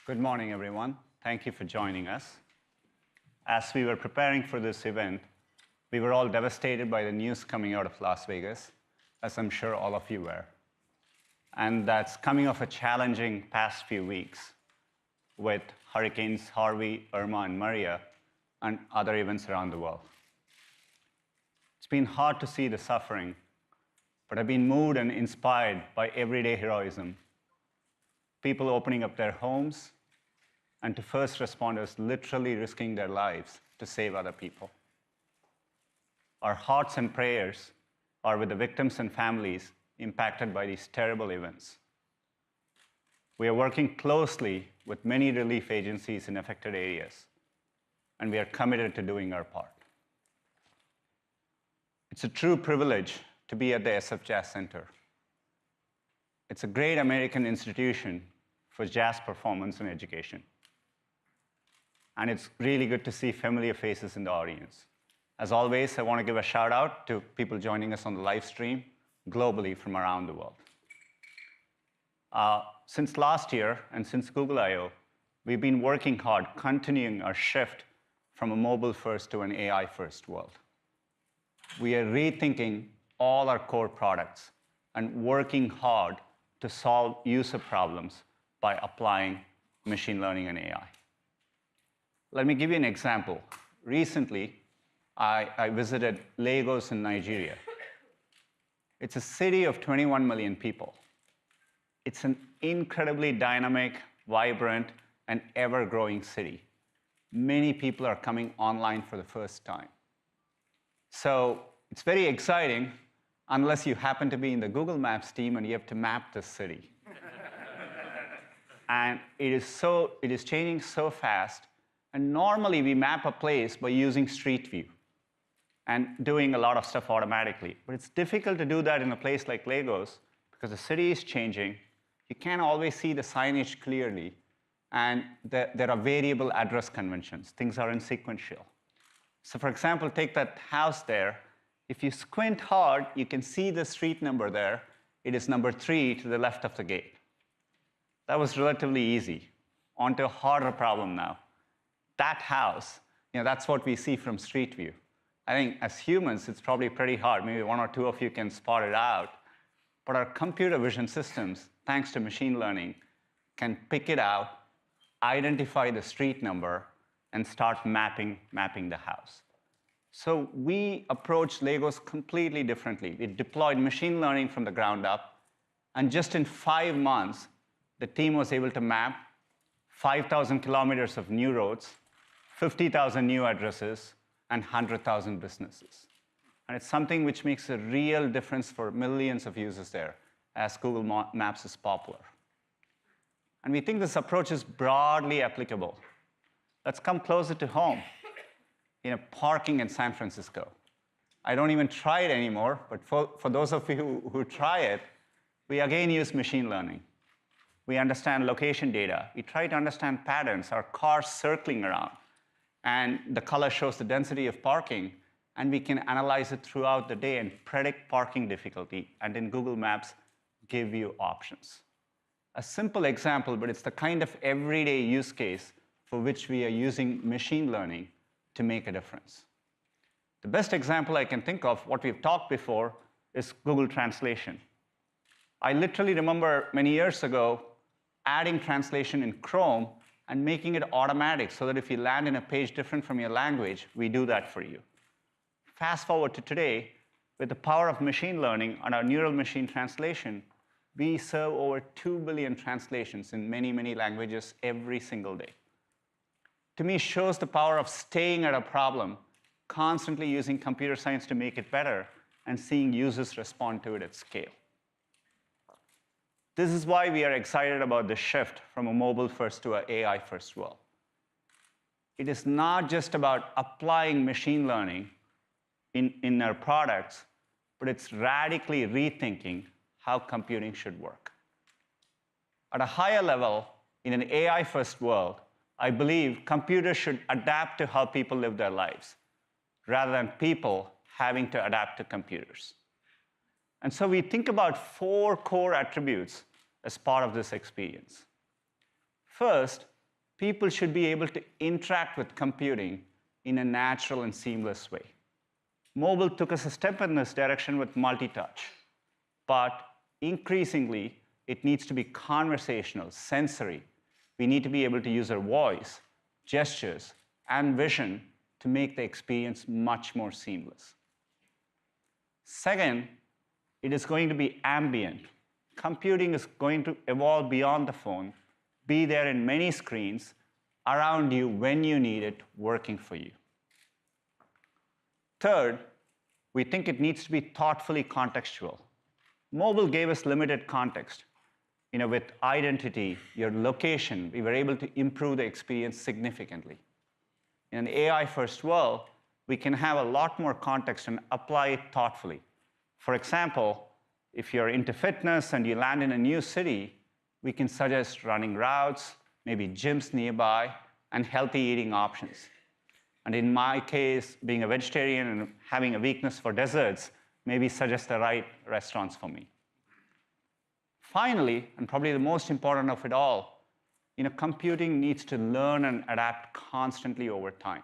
Good morning, everyone. Thank you for joining us. As we were preparing for this event, we were all devastated by the news coming out of Las Vegas, as I'm sure all of you were. And that's coming off a challenging past few weeks with Hurricanes Harvey, Irma, and Maria, and other events around the world. It's been hard to see the suffering, but I've been moved and inspired by everyday heroism. People opening up their homes, and to first responders literally risking their lives to save other people. Our hearts and prayers are with the victims and families impacted by these terrible events. We are working closely with many relief agencies in affected areas, and we are committed to doing our part. It's a true privilege to be at the SF Jazz Center. It's a great American institution for jazz performance and education. And it's really good to see familiar faces in the audience. As always, I want to give a shout out to people joining us on the live stream globally from around the world. Since last year and since Google I/O, we've been working hard, continuing our shift from a mobile-first to an AI-first world. We are rethinking all our core products and working hard to solve user problems by applying machine learning and AI. Let me give you an example. Recently, I visited Lagos in Nigeria. It's a city of 21 million people. It's an incredibly dynamic, vibrant, and ever-growing city. Many people are coming online for the first time. So it's very exciting, unless you happen to be in the Google Maps team and you have to map the city. And it is changing so fast. And normally, we map a place by using Street View and doing a lot of stuff automatically. But it's difficult to do that in a place like Lagos because the city is changing. You can't always see the signage clearly. And there are variable address conventions. Things are insequential. So for example, take that house there. If you squint hard, you can see the street number there. It is number 3 to the left of the gate. That was relatively easy. On to a harder problem now. That house, that's what we see from Street View. I think as humans, it's probably pretty hard. Maybe 1 or 2 of you can spot it out. But our computer vision systems, thanks to machine learning, can pick it out, identify the street number, and start mapping the house. So we approached Lagos completely differently. We deployed machine learning from the ground up. And just in 5 months, the team was able to map 5,000 kilometers of new roads, 50,000 new addresses, and 100,000 businesses. And it's something which makes a real difference for millions of users there, as Google Maps is popular. And we think this approach is broadly applicable. Let's come closer to home. Parking in San Francisco. I don't even try it anymore, but for those of you who try it, we again use machine learning. We understand location data. We try to understand patterns, our cars circling around. And the color shows the density of parking. And we can analyze it throughout the day and predict parking difficulty. And in Google Maps, give you options. A simple example, but it's the kind of everyday use case for which we are using machine learning to make a difference. The best example I can think of, what we've talked before, is Google Translation. I literally remember many years ago adding translation in Chrome and making it automatic so that if you land in a page different from your language, we do that for you. Fast forward to today, with the power of machine learning and our neural machine translation, we serve over 2 billion translations in many, many languages every single day. To me, shows the power of staying at a problem, constantly using computer science to make it better, and seeing users respond to it at scale. This is why we are excited about the shift from a mobile-first to an AI-first world. It is not just about applying machine learning in our products, but it's radically rethinking how computing should work. At a higher level, in an AI-first world, I believe computers should adapt to how people live their lives, rather than people having to adapt to computers. And so we think about 4 core attributes as part of this experience. First, people should be able to interact with computing in a natural and seamless way. Mobile took us a step in this direction with multi-touch, but increasingly, it needs to be conversational, sensory. We need to be able to use our voice, gestures, and vision to make the experience much more seamless. Second, it is going to be ambient. Computing is going to evolve beyond the phone, be there in many screens, around you when you need it, working for you. Third, we think it needs to be thoughtfully contextual. Mobile gave us limited context. With identity, your location, we were able to improve the experience significantly. In an AI-first world, we can have a lot more context and apply it thoughtfully. For example, if you're into fitness and you land in a new city, we can suggest running routes, maybe gyms nearby, and healthy eating options. And in my case, being a vegetarian and having a weakness for desserts, maybe suggest the right restaurants for me. Finally, and probably the most important of it all, computing needs to learn and adapt constantly over time.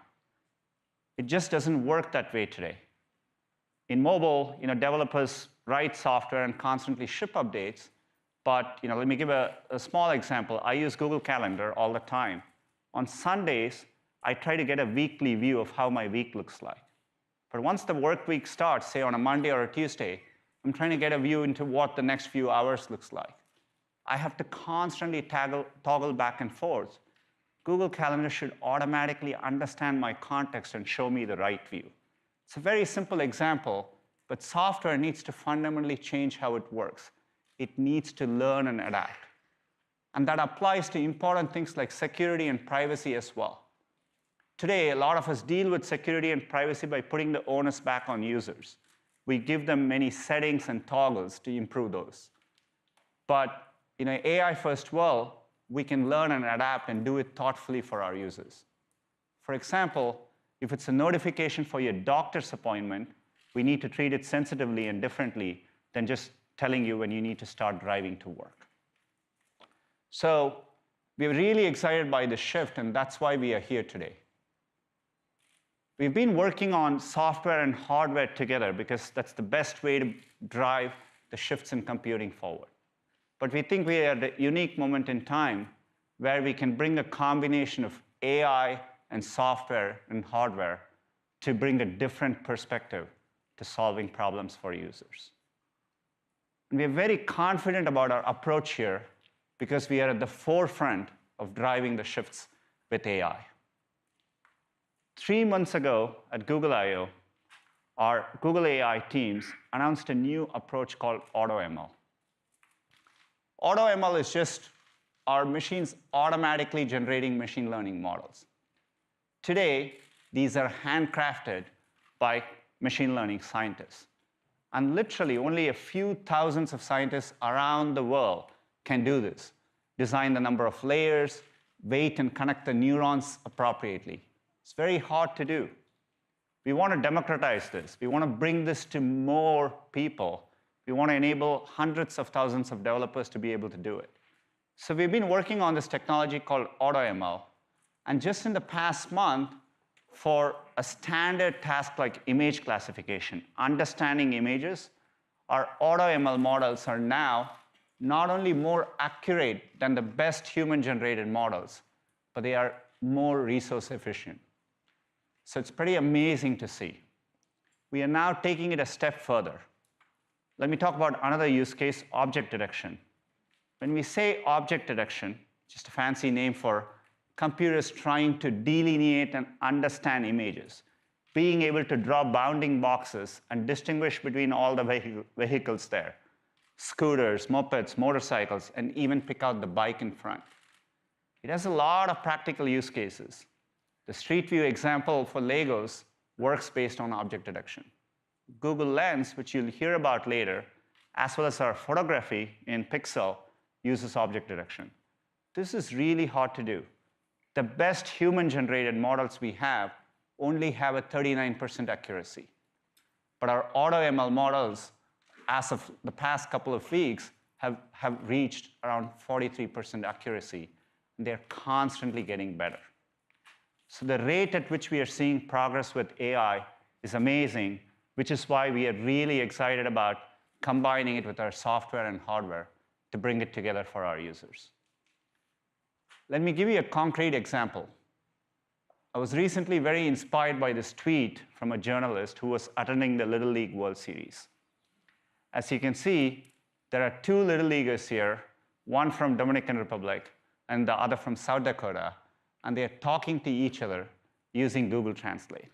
It just doesn't work that way today. In mobile, developers write software and constantly ship updates, but let me give a small example. I use Google Calendar all the time. On Sundays, I try to get a weekly view of how my week looks like. But once the work week starts, say on a Monday or a Tuesday, I'm trying to get a view into what the next few hours looks like. I have to constantly toggle back and forth. Google Calendar should automatically understand my context and show me the right view. It's a very simple example, but software needs to fundamentally change how it works. It needs to learn and adapt. And that applies to important things like security and privacy as well. Today, a lot of us deal with security and privacy by putting the onus back on users. We give them many settings and toggles to improve those. But in an AI-first world, we can learn and adapt and do it thoughtfully for our users. For example, if it's a notification for your doctor's appointment, we need to treat it sensitively and differently than just telling you when you need to start driving to work. So we're really excited by the shift, and that's why we are here today. We've been working on software and hardware together because that's the best way to drive the shifts in computing forward. But we think we are at a unique moment in time where we can bring a combination of AI and software and hardware to bring a different perspective to solving problems for users. And we are very confident about our approach here because we are at the forefront of driving the shifts with AI. 3 months ago at Google I/O, our Google AI teams announced a new approach called AutoML. AutoML is just our machines automatically generating machine learning models. Today, these are handcrafted by machine learning scientists. And literally, only a few thousands of scientists around the world can do this. Design the number of layers, weight and connect the neurons appropriately. It's very hard to do. We want to democratize this. We want to bring this to more people. We want to enable hundreds of thousands of developers to be able to do it. So we've been working on this technology called AutoML. And just in the past month, for a standard task like image classification, understanding images, our AutoML models are now not only more accurate than the best human-generated models, but they are more resource efficient. So it's pretty amazing to see. We are now taking it a step further. Let me talk about another use case, object detection. When we say object detection, just a fancy name for computers trying to delineate and understand images, being able to draw bounding boxes and distinguish between all the vehicles there. scooters, mopeds, motorcycles, and even pick out the bike in front. It has a lot of practical use cases. The Street View example for Legos works based on object detection. Google Lens, which you'll hear about later, as well as our photography in Pixel, uses object detection. This is really hard to do. The best human-generated models we have only have a 39% accuracy. But our AutoML models, as of the past couple of weeks, have reached around 43% accuracy. And they're constantly getting better. So the rate at which we are seeing progress with AI is amazing, which is why we are really excited about combining it with our software and hardware to bring it together for our users. Let me give you a concrete example. I was recently very inspired by this tweet from a journalist who was attending the Little League World Series. As you can see, there are two Little Leaguers here, one from Dominican Republic and the other from South Dakota, and they're talking to each other using Google Translate.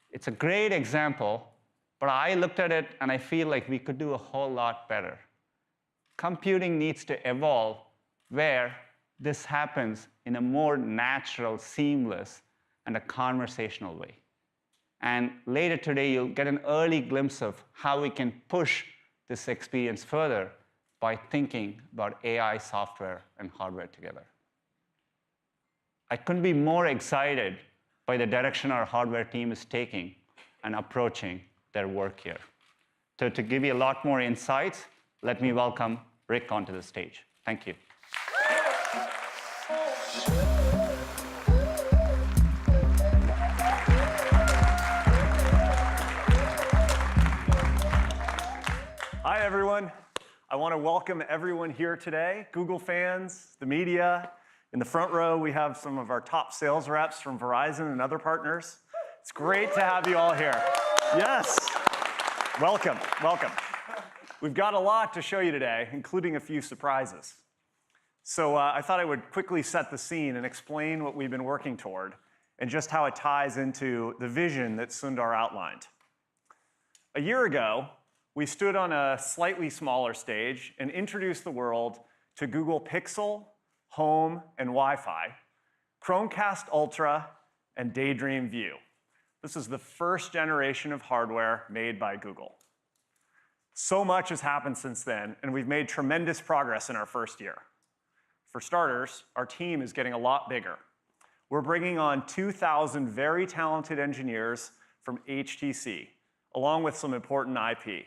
It's a great example, but I looked at it and I feel like we could do a whole lot better. Computing needs to evolve where this happens in a more natural, seamless, and a conversational way. And later today, you'll get an early glimpse of how we can push this experience further by thinking about AI software and hardware together. I couldn't be more excited by the direction our hardware team is taking and approaching their work here. So to give you a lot more insights, let me welcome Rick onto the stage. Thank you. Hi, everyone. I want to welcome everyone here today, Google fans, the media. In the front row, we have some of our top sales reps from Verizon and other partners. It's great to have you all here. Yes. Welcome, welcome. We've got a lot to show you today, including a few surprises. So I thought I would quickly set the scene and explain what we've been working toward and just how it ties into the vision that Sundar outlined. A year ago, we stood on a slightly smaller stage and introduced the world to Google Pixel, Home, and Wi-Fi, Chromecast Ultra, and Daydream View. This is the first generation of hardware made by Google. So much has happened since then, and we've made tremendous progress in our first year. For starters, our team is getting a lot bigger. We're bringing on 2,000 very talented engineers from HTC, along with some important IP.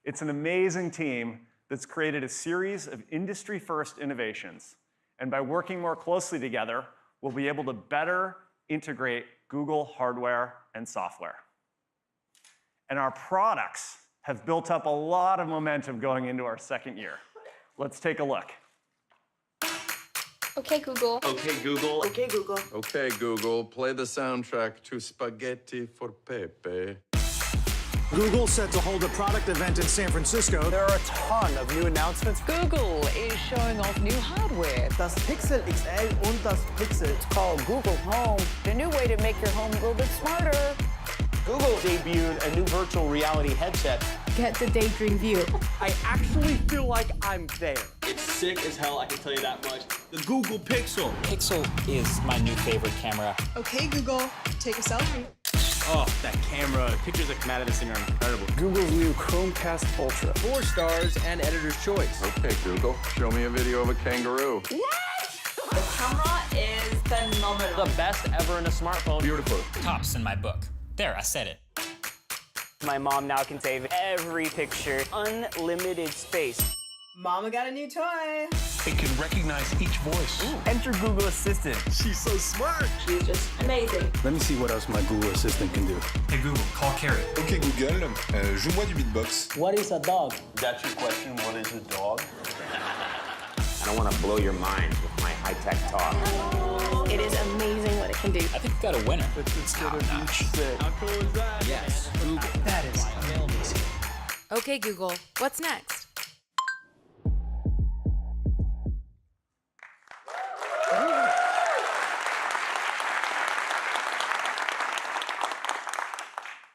It's an amazing team that's created a series of industry-first innovations. And by working more closely together, we'll be able to better integrate Google hardware and software. And our products have built up a lot of momentum going into our second year. Let's take a look. Okay, Google. Okay, Google. Okay, Google. Okay, Google, play the soundtrack to Spaghetti for Pepe. Google set to hold a product event in San Francisco. There are a ton of new announcements. Google is showing off new hardware. Das Pixel XL und das Pixel. It's called Google Home, the new way to make your home a little bit smarter. Google debuted a new virtual reality headset. Get the Daydream View. I actually feel like I'm there. It's sick as hell, I can tell you that much. The Google Pixel. Pixel is my new favorite camera. Okay, Google, take a selfie. Oh, that camera. The pictures that come out of this thing are incredible. Google's new Chromecast Ultra. 4 stars and editor's choice. Okay, Google, show me a video of a kangaroo. What? The camera is phenomenal. The best ever in a smartphone. Beautiful. Tops in my book. There, I said it. My mom now can save every picture. Unlimited space. Mama got a new toy. It can recognize each voice. Ooh. Enter Google Assistant. She's so smart. She's just amazing. Let me see what else my Google Assistant can do. Hey Google, call Carrie. Ok Google, joue-moi du beatbox. What is a dog? That's your question, what is a dog? I don't want to blow your mind with my high-tech talk. It is amazing what it can do. I think we got a winner. It's gonna be sick. How cool is that? Yes, Google. That is amazing. Okay, Google, what's next?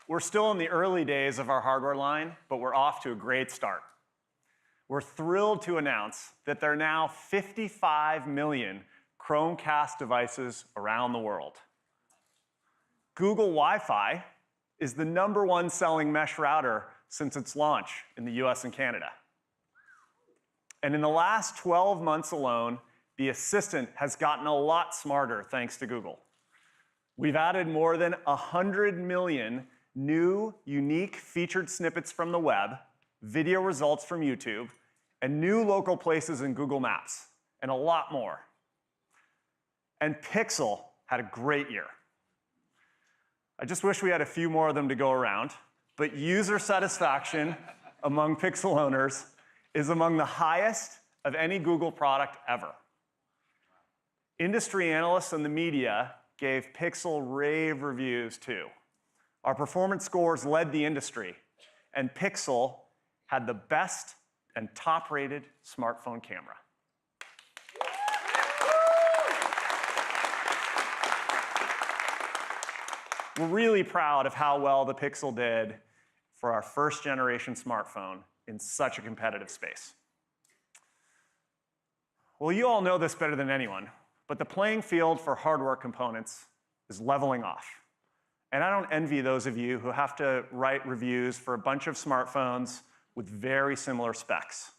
We're still in the early days of our hardware line, but we're off to a great start. we're thrilled to announce that there are now 55 million Chromecast devices around the world. Google Wi-Fi is the #1 selling mesh router since its launch in the US and Canada. And in the last 12 months alone, the Assistant has gotten a lot smarter thanks to Google. We've added more than 100 million new, unique featured snippets from the web, video results from YouTube, and new local places in Google Maps, and a lot more. And Pixel had a great year. I just wish we had a few more of them to go around, but user satisfaction among Pixel owners is among the highest of any Google product ever. Industry analysts and the media gave Pixel rave reviews too. Our performance scores led the industry, and Pixel had the best and top-rated smartphone camera. We're really proud of how well the Pixel did for our first generation smartphone in such a competitive space. Well, you all know this better than anyone, but the playing field for hardware components is leveling off. And I don't envy those of you who have to write reviews for a bunch of smartphones with very similar specs.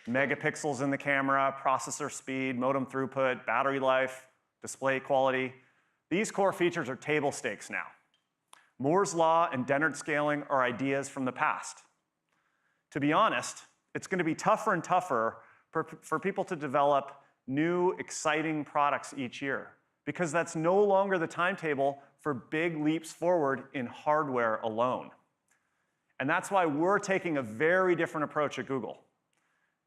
Megapixels in the camera, processor speed, modem throughput, battery life, display quality. These core features are table stakes now. Moore's law and Dennard scaling are ideas from the past. To be honest, it's going to be tougher and tougher for people to develop new, exciting products each year, because that's no longer the timetable for big leaps forward in hardware alone. And that's why we're taking a very different approach at Google.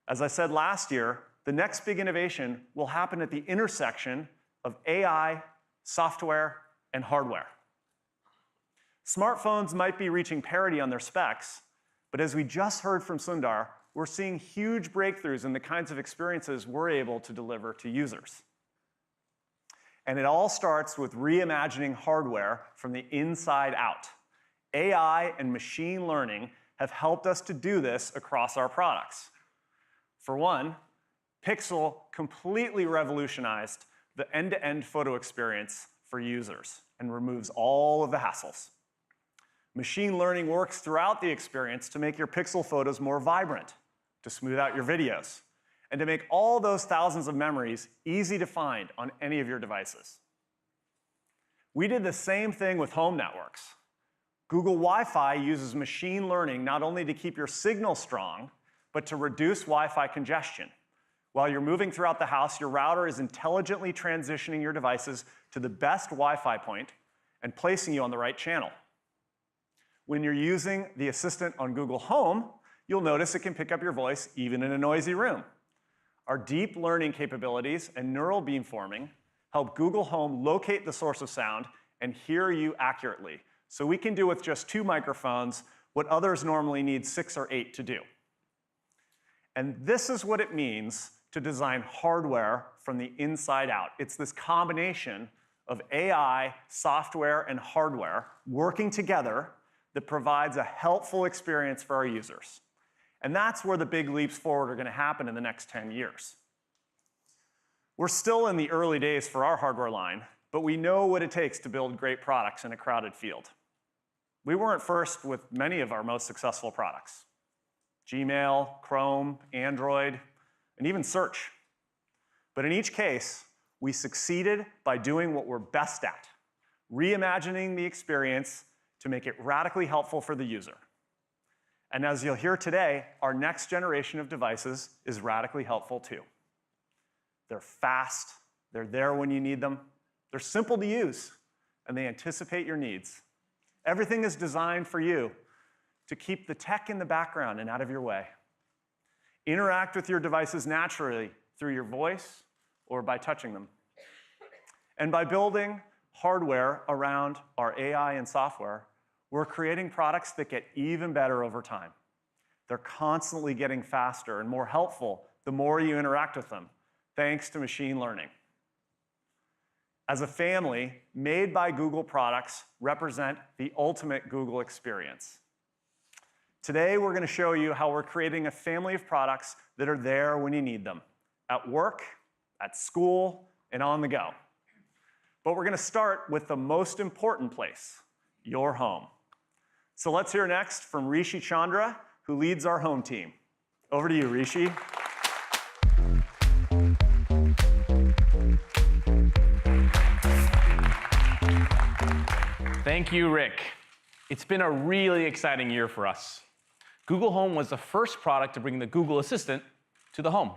As I said last year, the next big innovation will happen at the intersection of AI, software, and hardware. Smartphones might be reaching parity on their specs, but as we just heard from Sundar, we're seeing huge breakthroughs in the kinds of experiences we're able to deliver to users. And it all starts with reimagining hardware from the inside out. AI and machine learning have helped us to do this across our products. For one, Pixel completely revolutionized the end-to-end photo experience for users and removes all of the hassles. Machine learning works throughout the experience to make your Pixel photos more vibrant, to smooth out your videos, and to make all those thousands of memories easy to find on any of your devices. We did the same thing with home networks. Google Wi-Fi uses machine learning not only to keep your signal strong, but to reduce Wi-Fi congestion. While you're moving throughout the house, your router is intelligently transitioning your devices to the best Wi-Fi point and placing you on the right channel. When you're using the Assistant on Google Home, you'll notice it can pick up your voice even in a noisy room. Our deep learning capabilities and neural beamforming help Google Home locate the source of sound and hear you accurately. So we can do with just 2 microphones what others normally need 6 or 8 to do. And this is what it means to design hardware from the inside out. It's this combination of AI, software, and hardware working together that provides a helpful experience for our users. And that's where the big leaps forward are going to happen in the next 10 years. We're still in the early days for our hardware line, but we know what it takes to build great products in a crowded field. We weren't first with many of our most successful products: Gmail, Chrome, Android, and even search. But in each case, we succeeded by doing what we're best at, reimagining the experience to make it radically helpful for the user. And as you'll hear today, our next generation of devices is radically helpful too. They're fast, they're there when you need them, they're simple to use, and they anticipate your needs. Everything is designed for you to keep the tech in the background and out of your way. Interact with your devices naturally through your voice or by touching them. And by building hardware around our AI and software, we're creating products that get even better over time. They're constantly getting faster and more helpful the more you interact with them, thanks to machine learning. As a family, Made by Google products represent the ultimate Google experience. Today, we're going to show you how we're creating a family of products that are there when you need them, at work, at school, and on the go. But we're going to start with the most important place, your home. So let's hear next from Rishi Chandra, who leads our home team. Over to you, Rishi. Thank you, Rick. It's been a really exciting year for us. Google Home was the first product to bring the Google Assistant to the home.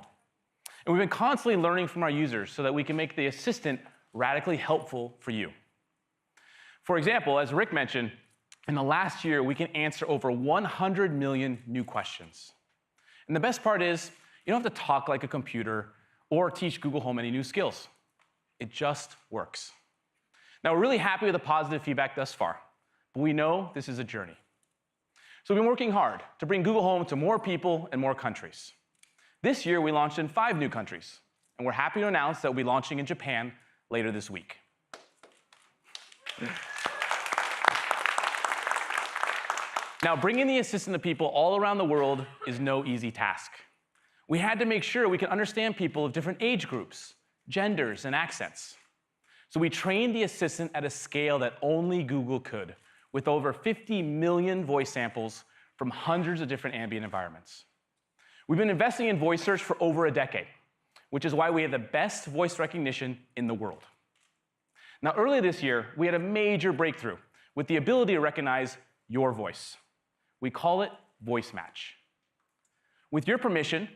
And we've been constantly learning from our users so that we can make the Assistant radically helpful for you. For example, as Rick mentioned, in the last year, we can answer over 100 million new questions. And the best part is, you don't have to talk like a computer or teach Google Home any new skills. It just works. Now, we're really happy with the positive feedback thus far, but we know this is a journey. So we've been working hard to bring Google Home to more people and more countries. This year, we launched in 5 new countries, and we're happy to announce that we'll be launching in Japan later this week. Now, bringing the Assistant to people all around the world is no easy task. We had to make sure we could understand people of different age groups, genders, and accents. So we trained the Assistant at a scale that only Google could, with over 50 million voice samples from hundreds of different ambient environments. We've been investing in voice search for over a decade, which is why we have the best voice recognition in the world. Now, earlier this year, we had a major breakthrough with the ability to recognize your voice. We call it Voice Match. With your permission,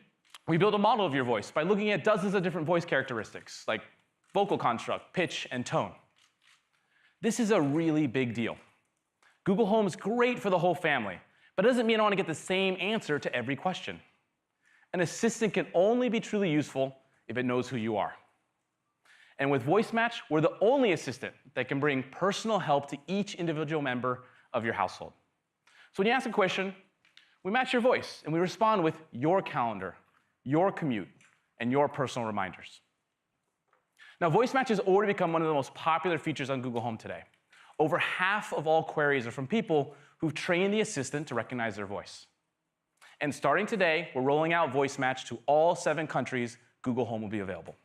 we built a model of your voice by looking at dozens of different voice characteristics, like vocal construct, pitch, and tone. This is a really big deal. Google Home is great for the whole family, but it doesn't mean I want to get the same answer to every question. An Assistant can only be truly useful if it knows who you are. And with Voice Match, we're the only Assistant that can bring personal help to each individual member of your household. So when you ask a question, we match your voice, and we respond with your calendar, your commute, and your personal reminders. Now, Voice Match has already become one of the most popular features on Google Home today. Over half of all queries are from people who've trained the Assistant to recognize their voice. And starting today, we're rolling out Voice Match to all 7 countries Google Home will be available.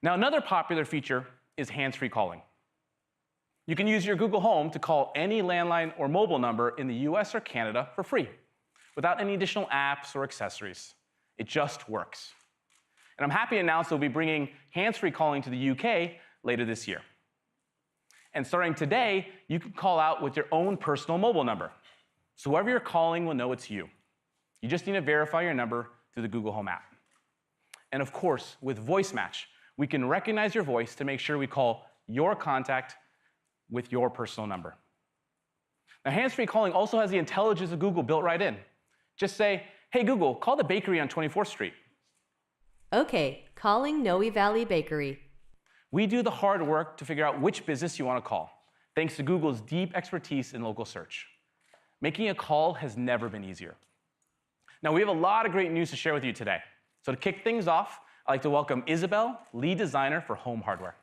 Now, another popular feature is hands-free calling. You can use your Google Home to call any landline or mobile number in the US or Canada for free, without any additional apps or accessories. It just works. And I'm happy to announce that we'll be bringing hands-free calling to the UK later this year. And starting today, you can call out with your own personal mobile number. So whoever you're calling will know it's you. You just need to verify your number through the Google Home app. And of course, with Voice Match, we can recognize your voice to make sure we call your contact with your personal number. Now, hands-free calling also has the intelligence of Google built right in. Just say, hey, Google, call the bakery on 24th Street. OK, calling Noe Valley Bakery. We do the hard work to figure out which business you want to call, thanks to Google's deep expertise in local search. Making a call has never been easier. Now, we have a lot of great news to share with you today. So to kick things off, I'd like to welcome Isabel, lead designer for home hardware.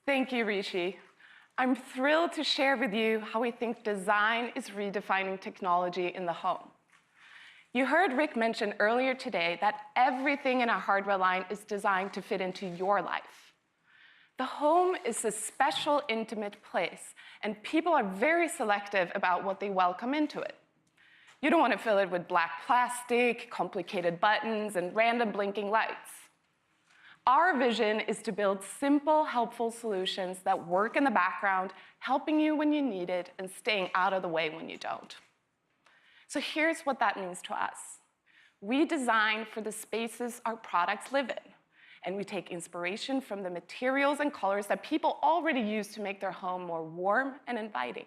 Thank you, Rishi. I'm thrilled to share with you how we think design is redefining technology in the home. You heard Rick mention earlier today that everything in our hardware line is designed to fit into your life. The home is a special, intimate place, and people are very selective about what they welcome into it. You don't want to fill it with black plastic, complicated buttons, and random blinking lights. Our vision is to build simple, helpful solutions that work in the background, helping you when you need it and staying out of the way when you don't. So here's what that means to us. We design for the spaces our products live in, and we take inspiration from the materials and colors that people already use to make their home more warm and inviting.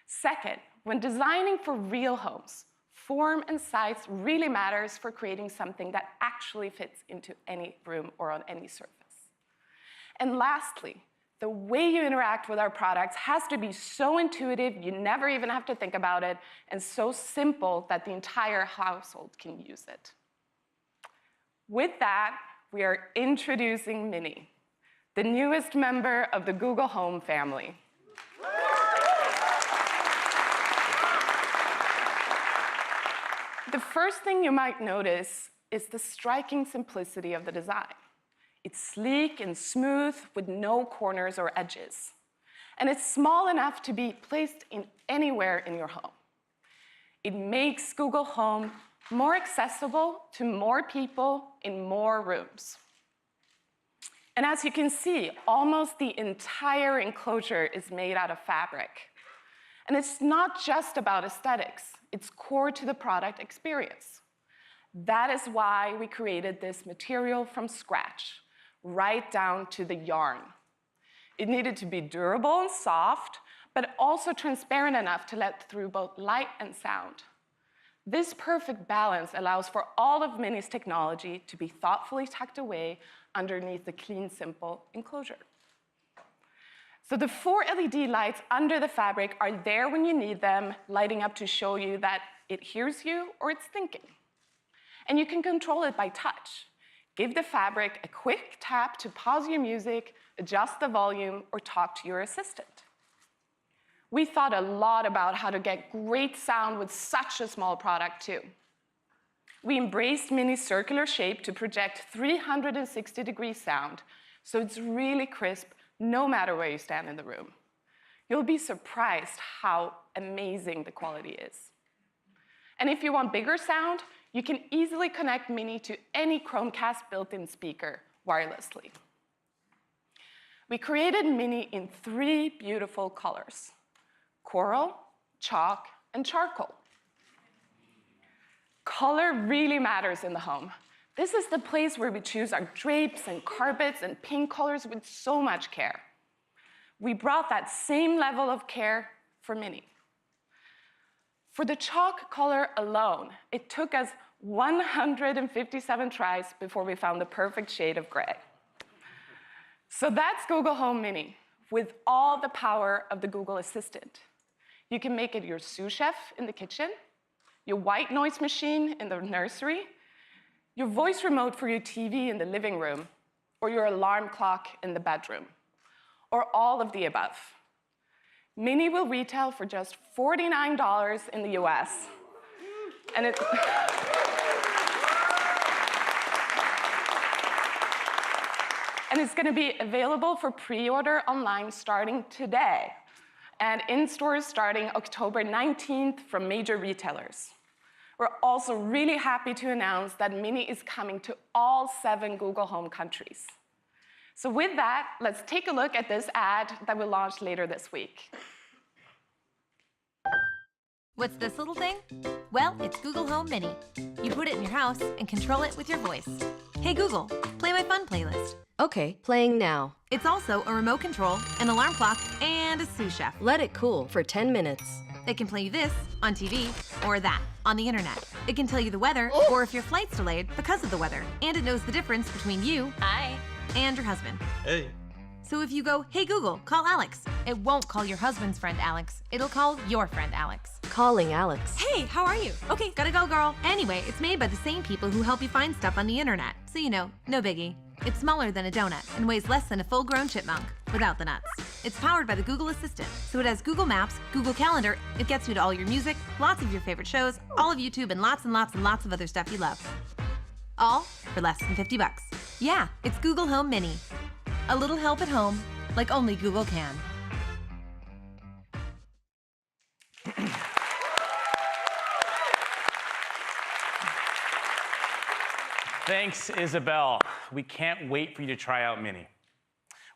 Second, when designing for real homes, form and size really matters for creating something that actually fits into any room or on any surface. And lastly, the way you interact with our products has to be so intuitive you never even have to think about it, and so simple that the entire household can use it. With that, we are introducing Mini, the newest member of the Google Home family. The first thing you might notice is the striking simplicity of the design. It's sleek and smooth with no corners or edges. And it's small enough to be placed in anywhere in your home. It makes Google Home more accessible to more people in more rooms. And as you can see, almost the entire enclosure is made out of fabric. And it's not just about aesthetics. It's core to the product experience. That is why we created this material from scratch, right down to the yarn. It needed to be durable and soft, but also transparent enough to let through both light and sound. This perfect balance allows for all of Mini's technology to be thoughtfully tucked away underneath the clean, simple enclosure. So the 4 LED lights under the fabric are there when you need them, lighting up to show you that it hears you or it's thinking. And you can control it by touch. Give the fabric a quick tap to pause your music, adjust the volume, or talk to your assistant. We thought a lot about how to get great sound with such a small product too. We embraced Mini's circular shape to project 360-degree sound, so it's really crisp no matter where you stand in the room. You'll be surprised how amazing the quality is. And if you want bigger sound, you can easily connect Mini to any Chromecast built-in speaker wirelessly. We created Mini in 3 beautiful colors: coral, chalk, and charcoal. Color really matters in the home. This is the place where we choose our drapes and carpets and paint colors with so much care. We brought that same level of care for Mini. For the chalk color alone, it took us 157 tries before we found the perfect shade of gray. So that's Google Home Mini, with all the power of the Google Assistant. You can make it your sous chef in the kitchen, your white noise machine in the nursery, your voice remote for your TV in the living room, or your alarm clock in the bedroom, or all of the above. Mini will retail for just $49 in the US. And it's going to be available for pre-order online starting today, and in stores starting October 19th from major retailers. We're also really happy to announce that Mini is coming to all 7 Google Home countries. So with that, let's take a look at this ad that we launched later this week. What's this little thing? Well, it's Google Home Mini. You put it in your house and control it with your voice. Hey Google, play my fun playlist. Okay, playing now. It's also a remote control, an alarm clock, and a sous chef. Let it cool for 10 minutes. It can play you this on TV or that on the internet. It can tell you the weather or if your flight's delayed because of the weather. And it knows the difference between you Hi. and your husband. Hey. So if you go, hey Google, call Alex, it won't call your husband's friend Alex. It'll call your friend Alex. Calling Alex. Hey, how are you? Okay, gotta go, girl. Anyway, it's made by the same people who help you find stuff on the internet. So you know, no biggie. It's smaller than a donut and weighs less than a full-grown chipmunk, without the nuts. It's powered by the Google Assistant, so it has Google Maps, Google Calendar, it gets you to all your music, lots of your favorite shows, all of YouTube, and lots of other stuff you love. All for less than $50. Yeah, it's Google Home Mini. A little help at home, like only Google can. Thanks, Isabel. We can't wait for you to try out Mini.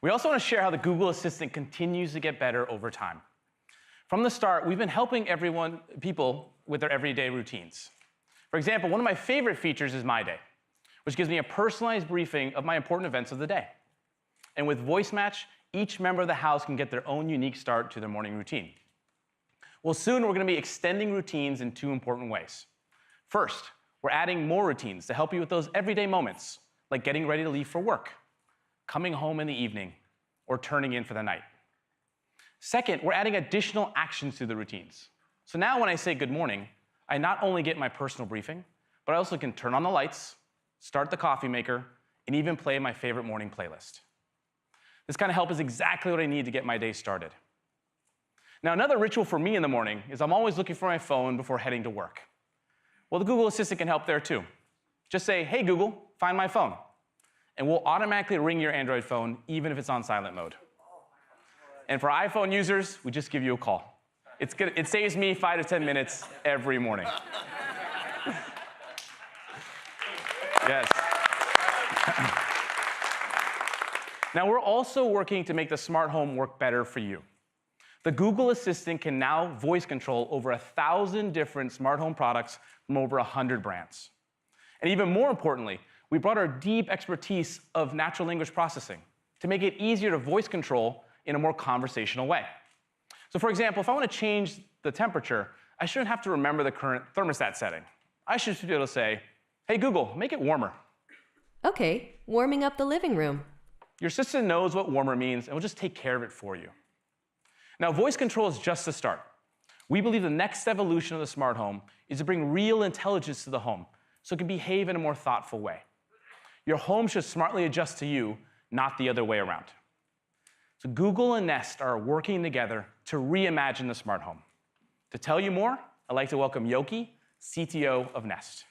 We also want to share how the Google Assistant continues to get better over time. From the start, we've been helping people with their everyday routines. For example, one of my favorite features is My Day, which gives me a personalized briefing of my important events of the day. And with Voice Match, each member of the house can get their own unique start to their morning routine. Well, soon we're going to be extending routines in 2 important ways. First, we're adding more routines to help you with those everyday moments, like getting ready to leave for work, coming home in the evening, or turning in for the night. Second, we're adding additional actions to the routines. So now when I say good morning, I not only get my personal briefing, but I also can turn on the lights, start the coffee maker, and even play my favorite morning playlist. This kind of help is exactly what I need to get my day started. Now, another ritual for me in the morning is I'm always looking for my phone before heading to work. Well, the Google Assistant can help there too. Just say, hey Google, find my phone. And we'll automatically ring your Android phone, even if it's on silent mode. And for iPhone users, we just give you a call. It saves me 5 to 10 minutes every morning. Yes. Now, we're also working to make the smart home work better for you. The Google Assistant can now voice control over 1,000 different smart home products from over 100 brands. And even more importantly, we brought our deep expertise of natural language processing to make it easier to voice control in a more conversational way. So for example, if I want to change the temperature, I shouldn't have to remember the current thermostat setting. I should just be able to say, hey Google, make it warmer. Okay, warming up the living room. Your assistant knows what warmer means and will just take care of it for you. Now, voice control is just the start. We believe the next evolution of the smart home is to bring real intelligence to the home so it can behave in a more thoughtful way. Your home should smartly adjust to you, not the other way around. So Google and Nest are working together to reimagine the smart home. To tell you more, I'd like to welcome Yoki, CTO of Nest.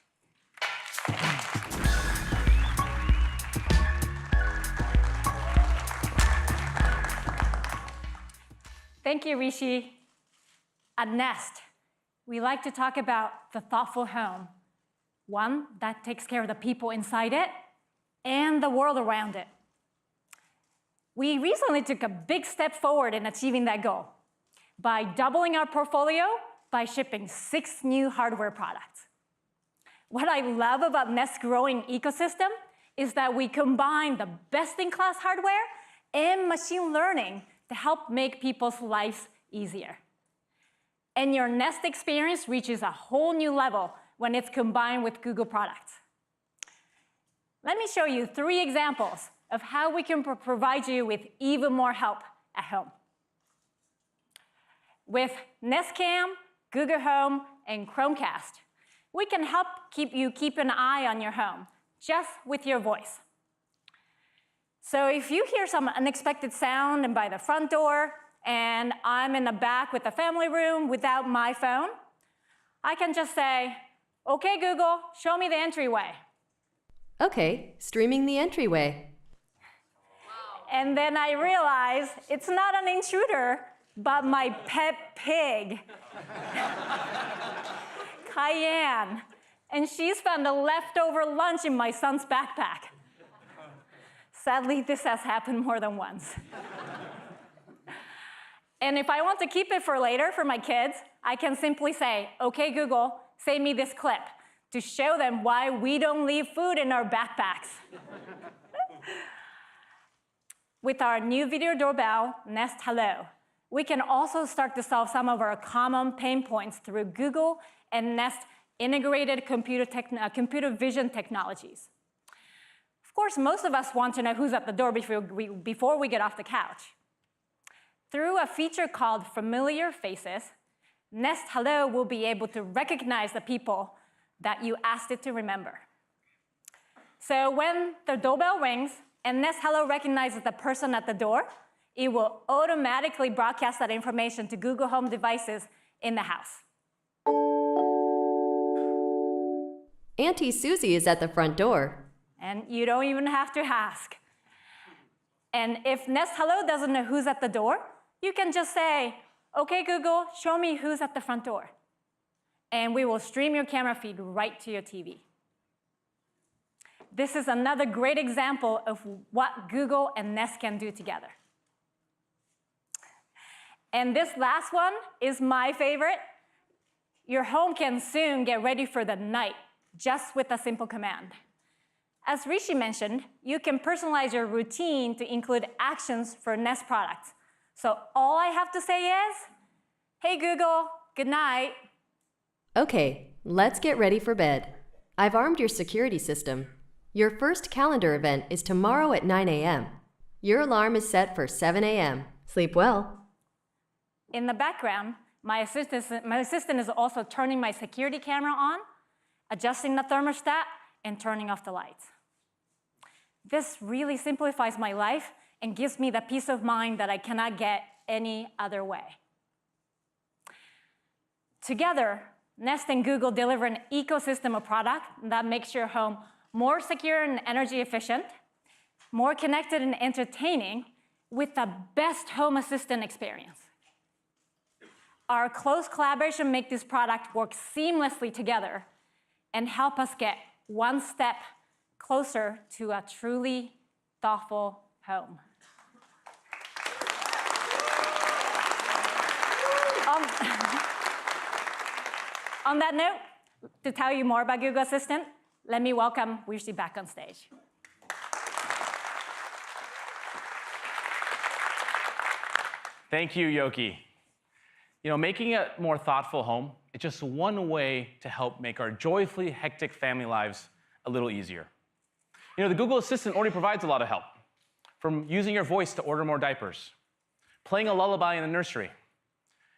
Thank you, Rishi. At Nest, we like to talk about the thoughtful home, one that takes care of the people inside it and the world around it. We recently took a big step forward in achieving that goal by doubling our portfolio by shipping 6 new hardware products. What I love about Nest's growing ecosystem is that we combine the best-in-class hardware and machine learning to help make people's lives easier. And your Nest experience reaches a whole new level when it's combined with Google products. Let me show you 3 examples of how we can provide you with even more help at home. With Nest Cam, Google Home, and Chromecast, we can help you keep an eye on your home just with your voice. So if you hear some unexpected sound and by the front door, and I'm in the back with the family room without my phone, I can just say, okay, Google, show me the entryway. Okay, streaming the entryway. And then I realize it's not an intruder, but my pet pig, Cayenne. And she's found a leftover lunch in my son's backpack. Sadly, this has happened more than once. And if I want to keep it for later for my kids, I can simply say, okay, Google, save me this clip to show them why we don't leave food in our backpacks. With our new video doorbell, Nest Hello, we can also start to solve some of our common pain points through Google and Nest integrated computer vision technologies. Of course, most of us want to know who's at the door before we get off the couch. Through a feature called Familiar Faces, Nest Hello will be able to recognize the people that you asked it to remember. So when the doorbell rings and Nest Hello recognizes the person at the door, it will automatically broadcast that information to Google Home devices in the house. Auntie Susie is at the front door. And you don't even have to ask. And if Nest Hello doesn't know who's at the door, you can just say, okay, Google, show me who's at the front door. And we will stream your camera feed right to your TV. This is another great example of what Google and Nest can do together. And this last one is my favorite. Your home can soon get ready for the night just with a simple command. As Rishi mentioned, you can personalize your routine to include actions for Nest products. So all I have to say is, hey Google, good night. Okay, let's get ready for bed. I've armed your security system. Your first calendar event is tomorrow at 9 a.m. Your alarm is set for 7 a.m. Sleep well. In the background, my assistant is also turning my security camera on, adjusting the thermostat, and turning off the lights. This really simplifies my life and gives me the peace of mind that I cannot get any other way. Together, Nest and Google deliver an ecosystem of product that makes your home more secure and energy efficient, more connected and entertaining, with the best home assistant experience. Our close collaboration makes this product work seamlessly together and help us get one step closer to a truly thoughtful home. On that note, to tell you more about Google Assistant, let me welcome Rishi back on stage. Thank you, Yoki. You know, making a more thoughtful home is just one way to help make our joyfully hectic family lives a little easier. You know, the Google Assistant already provides a lot of help, from using your voice to order more diapers, playing a lullaby in the nursery,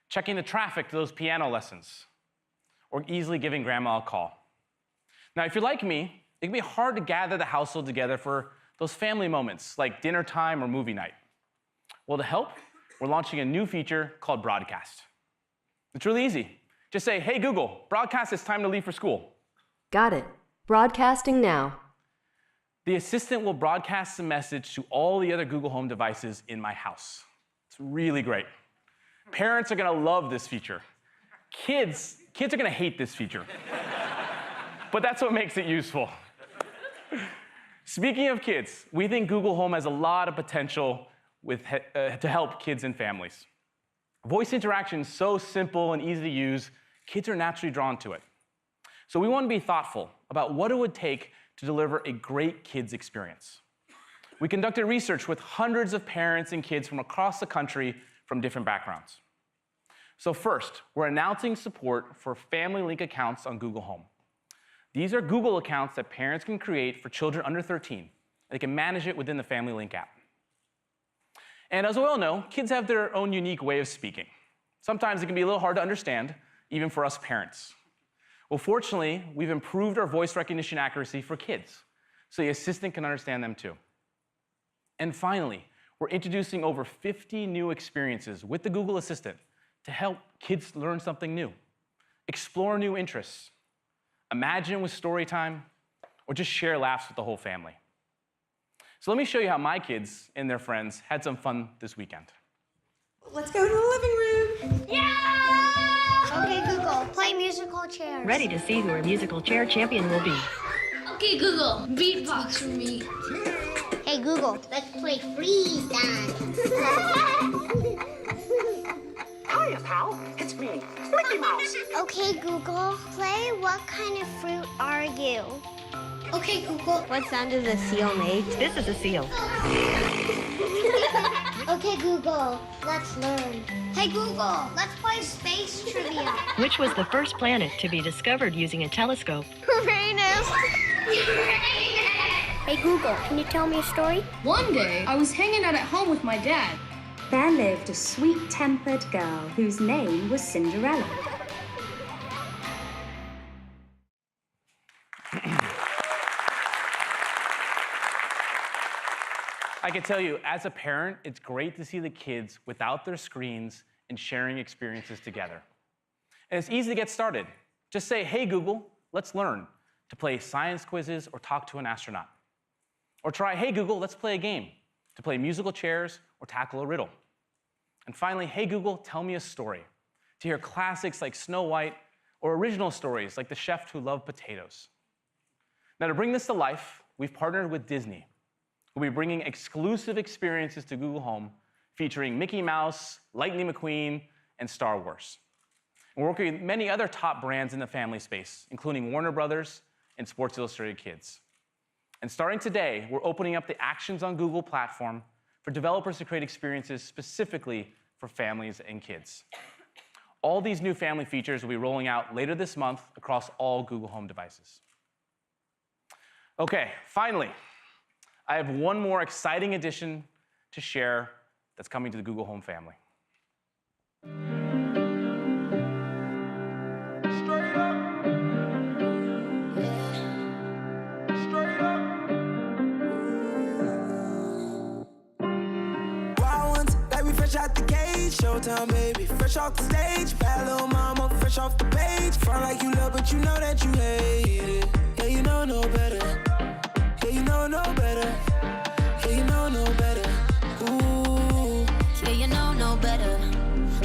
checking the traffic to those piano lessons, or easily giving grandma a call. Now, if you're like me, it can be hard to gather the household together for those family moments like dinner time or movie night. Well, to help, we're launching a new feature called Broadcast. It's really easy. Just say, hey, Google, broadcast it's time to leave for school. Got it. Broadcasting now. The assistant will broadcast the message to all the other Google Home devices in my house. It's really great. Parents are going to love this feature. Kids are going to hate this feature. But that's what makes it useful. Speaking of kids, we think Google Home has a lot of potential to help kids and families. Voice interaction is so simple and easy to use, kids are naturally drawn to it. So we want to be thoughtful about what it would take to deliver a great kids experience. We conducted research with hundreds of parents and kids from across the country from different backgrounds. So first, we're announcing support for Family Link accounts on Google Home. These are Google accounts that parents can create for children under 13, and they can manage it within the Family Link app. And as we all know, kids have their own unique way of speaking. Sometimes it can be a little hard to understand, even for us parents. Well, fortunately, we've improved our voice recognition accuracy for kids, so the assistant can understand them too. And finally, we're introducing over 50 new experiences with the Google Assistant to help kids learn something new, explore new interests, imagine with story time, or just share laughs with the whole family. So let me show you how my kids and their friends had some fun this weekend. Let's go to the living room. Yeah! Okay, Google, play musical chairs. Ready to see who our musical chair champion will be. Okay, Google, beatbox for me. Hey, Google, let's play freeze dance. Hiya, pal. It's me, Mickey Mouse. Okay, Google, play What Kind of Fruit Are You? Okay, Google. What sound does a seal make? This is a seal. Okay, Google, let's learn. Hey, Google, let's play space trivia. Which was the first planet to be discovered using a telescope? Uranus. Hey, Google, can you tell me a story? One day, I was hanging out at home with my dad. There lived a sweet-tempered girl whose name was Cinderella. I can tell you, as a parent, it's great to see the kids without their screens and sharing experiences together. And it's easy to get started. Just say, hey, Google, let's learn to play science quizzes or talk to an astronaut. Or try, hey, Google, let's play a game to play musical chairs or tackle a riddle. And finally, hey, Google, tell me a story to hear classics like Snow White or original stories like The Chef Who Loved Potatoes. Now, to bring this to life, we've partnered with Disney. We'll be bringing exclusive experiences to Google Home featuring Mickey Mouse, Lightning McQueen, and Star Wars. And we're working with many other top brands in the family space, including Warner Brothers and Sports Illustrated Kids. And starting today, we're opening up the Actions on Google platform for developers to create experiences specifically for families and kids. All these new family features will be rolling out later this month across all Google Home devices. Okay, finally, I have one more exciting addition to share that's coming to the Google Home family. Motown baby, fresh off the stage. Bad little mama, fresh off the page. Front like you love, but you know that you hate it. Yeah, you know no better. Yeah, you know no better. Yeah, you know no better. Ooh. Yeah, you know no better.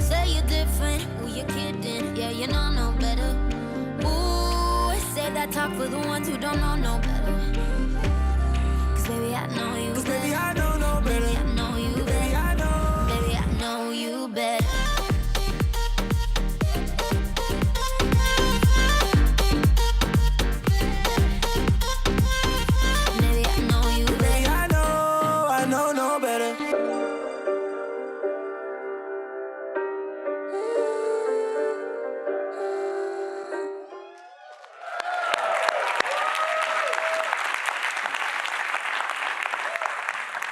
Say you're different, who you kidding? Yeah, you know no better. Ooh, say that talk for the ones who don't know no better. Cause baby, I know you better. Baby, I know no better. Baby, I know you better. Baby, I know. Baby, I know you better. Baby, I know you better. Baby, I know no better.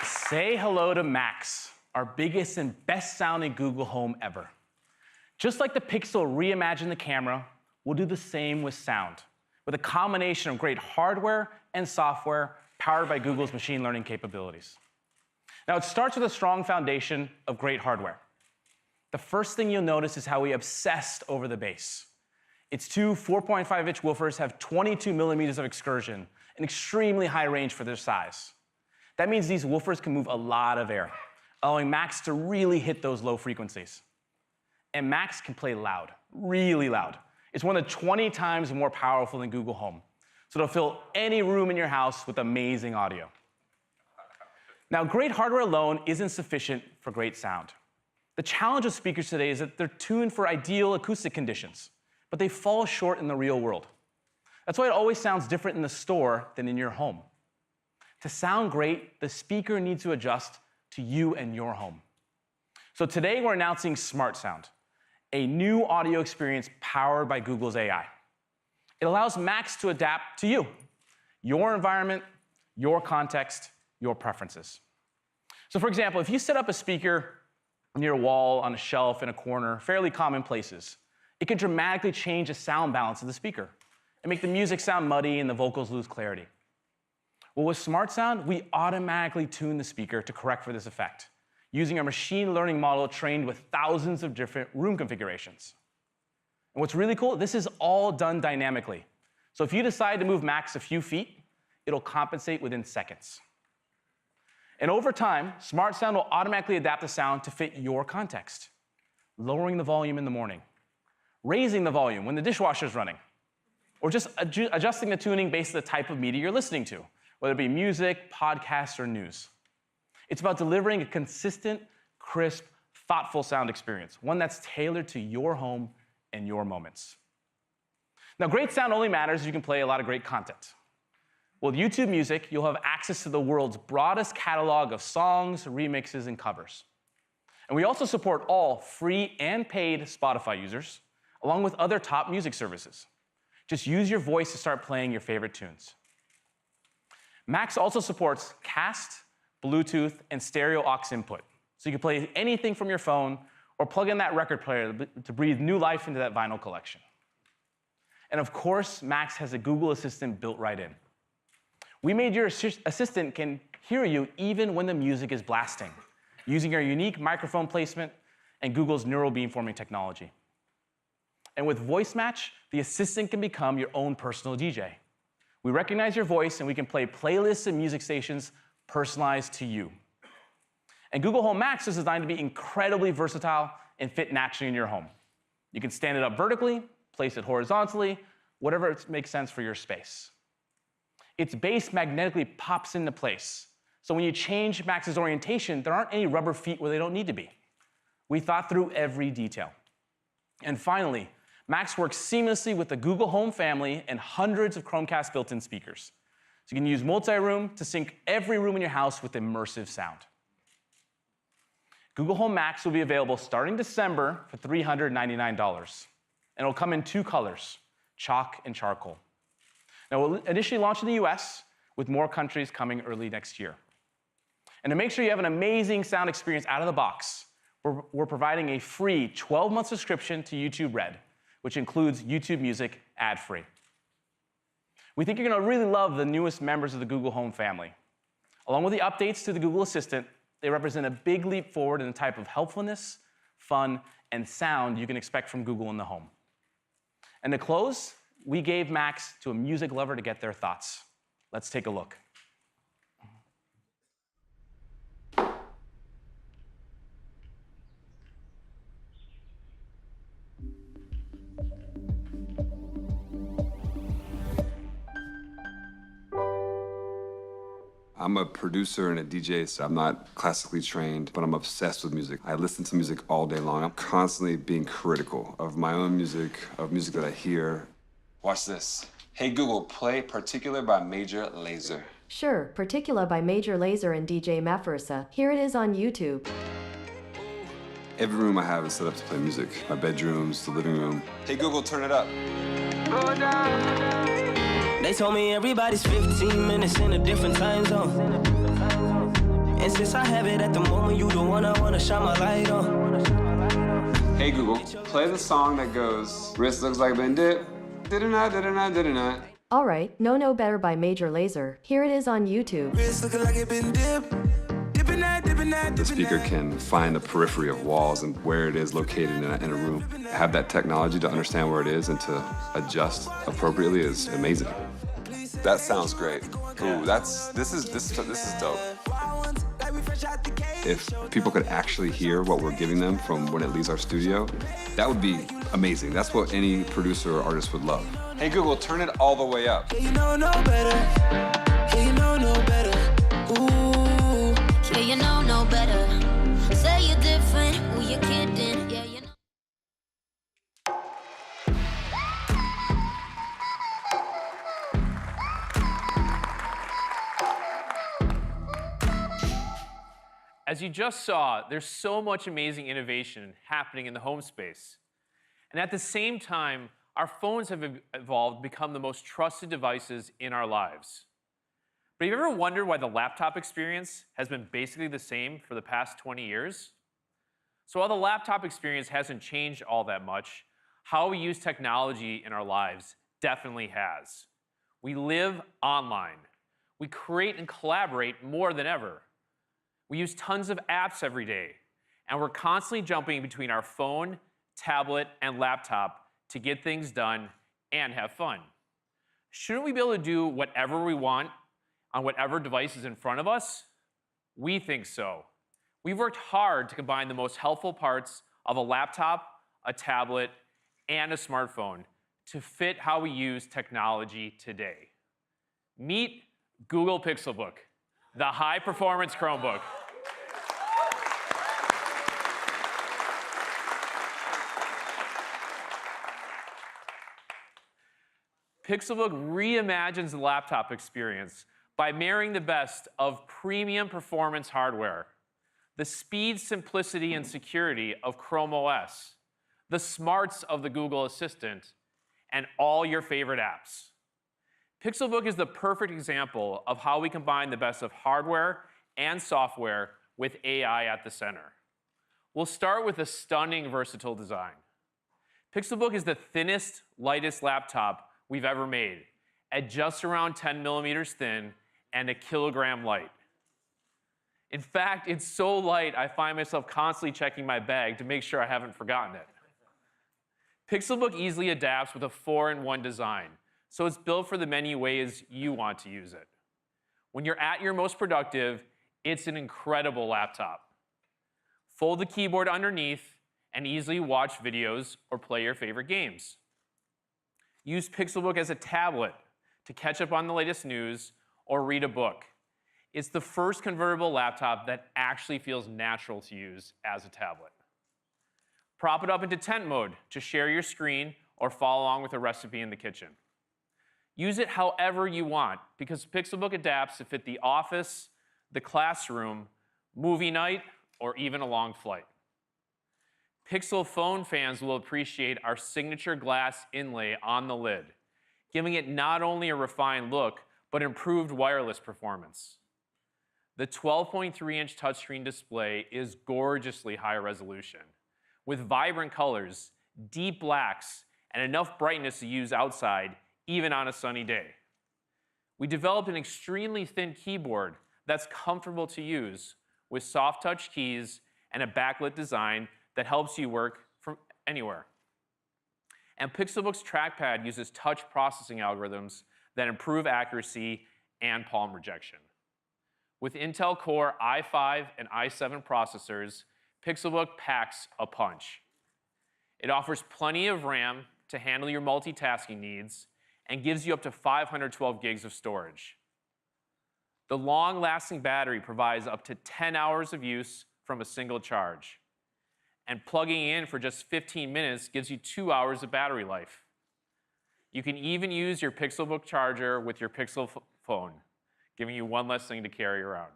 Say hello to Max, our biggest and best sounding Google Home ever. Just like the Pixel reimagined the camera, we'll do the same with sound, with a combination of great hardware and software powered by Google's machine learning capabilities. Now, it starts with a strong foundation of great hardware. The first thing you'll notice is how we obsessed over the bass. Its two 4.5-inch woofers have 22 millimeters of excursion, an extremely high range for their size. That means these woofers can move a lot of air, allowing Max to really hit those low frequencies. And Max can play loud, really loud. It's more than 20 times more powerful than Google Home, so it'll fill any room in your house with amazing audio. Now, great hardware alone isn't sufficient for great sound. The challenge of speakers today is that they're tuned for ideal acoustic conditions, but they fall short in the real world. That's why it always sounds different in the store than in your home. To sound great, the speaker needs to adjust to you and your home. So today we're announcing Smart Sound, a new audio experience powered by Google's AI. It allows Max to adapt to you, your environment, your context, your preferences. So for example, if you set up a speaker near a wall, on a shelf, in a corner, fairly common places, it can dramatically change the sound balance of the speaker and make the music sound muddy and the vocals lose clarity. Well, with Smart Sound, we automatically tune the speaker to correct for this effect, using our machine learning model trained with thousands of different room configurations. And what's really cool, this is all done dynamically. So if you decide to move Max a few feet, it'll compensate within seconds. And over time, Smart Sound will automatically adapt the sound to fit your context, lowering the volume in the morning, raising the volume when the dishwasher's running, or just adjusting the tuning based on the type of media you're listening to, whether it be music, podcasts, or news. It's about delivering a consistent, crisp, thoughtful sound experience, one that's tailored to your home and your moments. Now, great sound only matters if you can play a lot of great content. With YouTube Music, you'll have access to the world's broadest catalog of songs, remixes, and covers. And we also support all free and paid Spotify users, along with other top music services. Just use your voice to start playing your favorite tunes. Max also supports cast, Bluetooth, and stereo aux input, so you can play anything from your phone or plug in that record player to breathe new life into that vinyl collection. And of course, Max has a Google Assistant built right in. We made your assistant can hear you even when the music is blasting, using our unique microphone placement and Google's neural beamforming technology. And with Voice Match, the assistant can become your own personal DJ. We recognize your voice, and we can play playlists and music stations personalized to you. And Google Home Max is designed to be incredibly versatile and fit naturally in your home. You can stand it up vertically, place it horizontally, whatever makes sense for your space. Its base magnetically pops into place, so when you change Max's orientation, there aren't any rubber feet where they don't need to be. We thought through every detail. And finally, Max works seamlessly with the Google Home family and hundreds of Chromecast built-in speakers. So you can use multi-room to sync every room in your house with immersive sound. Google Home Max will be available starting December for $399. And it'll come in two colors, chalk and charcoal. Now, we'll initially launch in the US, with more countries coming early next year. And to make sure you have an amazing sound experience out of the box, we're providing a free 12-month subscription to YouTube Red, which includes YouTube Music ad-free. We think you're going to really love the newest members of the Google Home family. Along with the updates to the Google Assistant, they represent a big leap forward in the type of helpfulness, fun, and sound you can expect from Google in the home. And to close, we gave Max to a music lover to get their thoughts. Let's take a look. I'm a producer and a DJ, so I'm not classically trained, but I'm obsessed with music. I listen to music all day long. I'm constantly being critical of my own music, of music that I hear. Watch this. Hey Google, play Particular by Major Lazer. Sure, Particular by Major Lazer and DJ Mafarisa. Here it is on YouTube. Every room I have is set up to play music. My bedrooms, the living room. Hey Google, turn it up. They told me everybody's 15 minutes in a different time zone. And since I have it at the moment, you the one I wanna shine my light on. Hey Google, play the song that goes, wrist looks like been dipped. Did-a-na. All right, No Better by Major Lazer. Here it is on YouTube. Wrist looking like it been dipped. The speaker can find the periphery of walls and where it is located in a room. Have that technology to understand where it is and to adjust appropriately is amazing. That sounds great. Ooh, this is dope. If people could actually hear what we're giving them from when it leaves our studio, that would be amazing. That's what any producer or artist would love. Hey Google, turn it all the way up. Yeah, you know no better. Yeah, you know no better. Ooh. Yeah, you know no better. Say you're different, who you kidding? Yeah, you know. As you just saw, there's so much amazing innovation happening in the home space. And at the same time, our phones have evolved to become the most trusted devices in our lives. But have you ever wondered why the laptop experience has been basically the same for the past 20 years? So while the laptop experience hasn't changed all that much, how we use technology in our lives definitely has. We live online. We create and collaborate more than ever. We use tons of apps every day, and we're constantly jumping between our phone, tablet, and laptop to get things done and have fun. Shouldn't we be able to do whatever we want on whatever device is in front of us? We think so. We've worked hard to combine the most helpful parts of a laptop, a tablet, and a smartphone to fit how we use technology today. Meet Google Pixelbook, the high-performance Chromebook. Pixelbook reimagines the laptop experience by marrying the best of premium performance hardware, the speed, simplicity, and security of Chrome OS, the smarts of the Google Assistant, and all your favorite apps. Pixelbook is the perfect example of how we combine the best of hardware and software with AI at the center. We'll start with a stunning, versatile design. Pixelbook is the thinnest, lightest laptop we've ever made, at just around 10 millimeters thin and a kilogram light. In fact, it's so light, I find myself constantly checking my bag to make sure I haven't forgotten it. Pixelbook easily adapts with a 4-in-1 design, so it's built for the many ways you want to use it. When you're at your most productive, it's an incredible laptop. Fold the keyboard underneath and easily watch videos or play your favorite games. Use Pixelbook as a tablet to catch up on the latest news or read a book. It's the first convertible laptop that actually feels natural to use as a tablet. Prop it up into tent mode to share your screen or follow along with a recipe in the kitchen. Use it however you want because Pixelbook adapts to fit the office, the classroom, movie night, or even a long flight. Pixel phone fans will appreciate our signature glass inlay on the lid, giving it not only a refined look, but improved wireless performance. The 12.3-inch touchscreen display is gorgeously high resolution, with vibrant colors, deep blacks, and enough brightness to use outside, even on a sunny day. We developed an extremely thin keyboard that's comfortable to use, with soft touch keys and a backlit design that helps you work from anywhere. And Pixelbook's trackpad uses touch processing algorithms that improve accuracy and palm rejection. With Intel Core i5 and i7 processors, Pixelbook packs a punch. It offers plenty of RAM to handle your multitasking needs and gives you up to 512 gigs of storage. The long-lasting battery provides up to 10 hours of use from a single charge. And plugging in for just 15 minutes gives you 2 hours of battery life. You can even use your Pixelbook charger with your Pixel phone, giving you one less thing to carry around.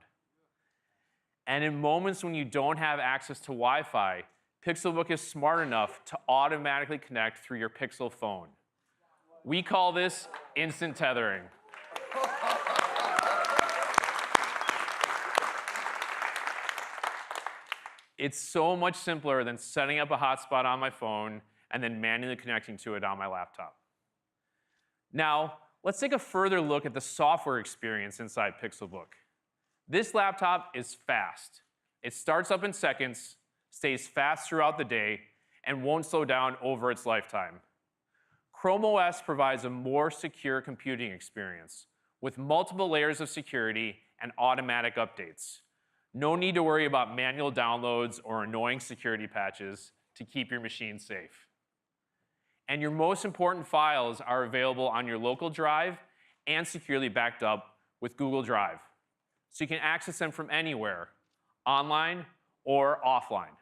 And in moments when you don't have access to Wi-Fi, Pixelbook is smart enough to automatically connect through your Pixel phone. We call this instant tethering. It's so much simpler than setting up a hotspot on my phone and then manually connecting to it on my laptop. Now, let's take a further look at the software experience inside Pixelbook. This laptop is fast. It starts up in seconds, stays fast throughout the day, and won't slow down over its lifetime. Chrome OS provides a more secure computing experience with multiple layers of security and automatic updates. No need to worry about manual downloads or annoying security patches to keep your machine safe. And your most important files are available on your local drive and securely backed up with Google Drive, so you can access them from anywhere, online or offline.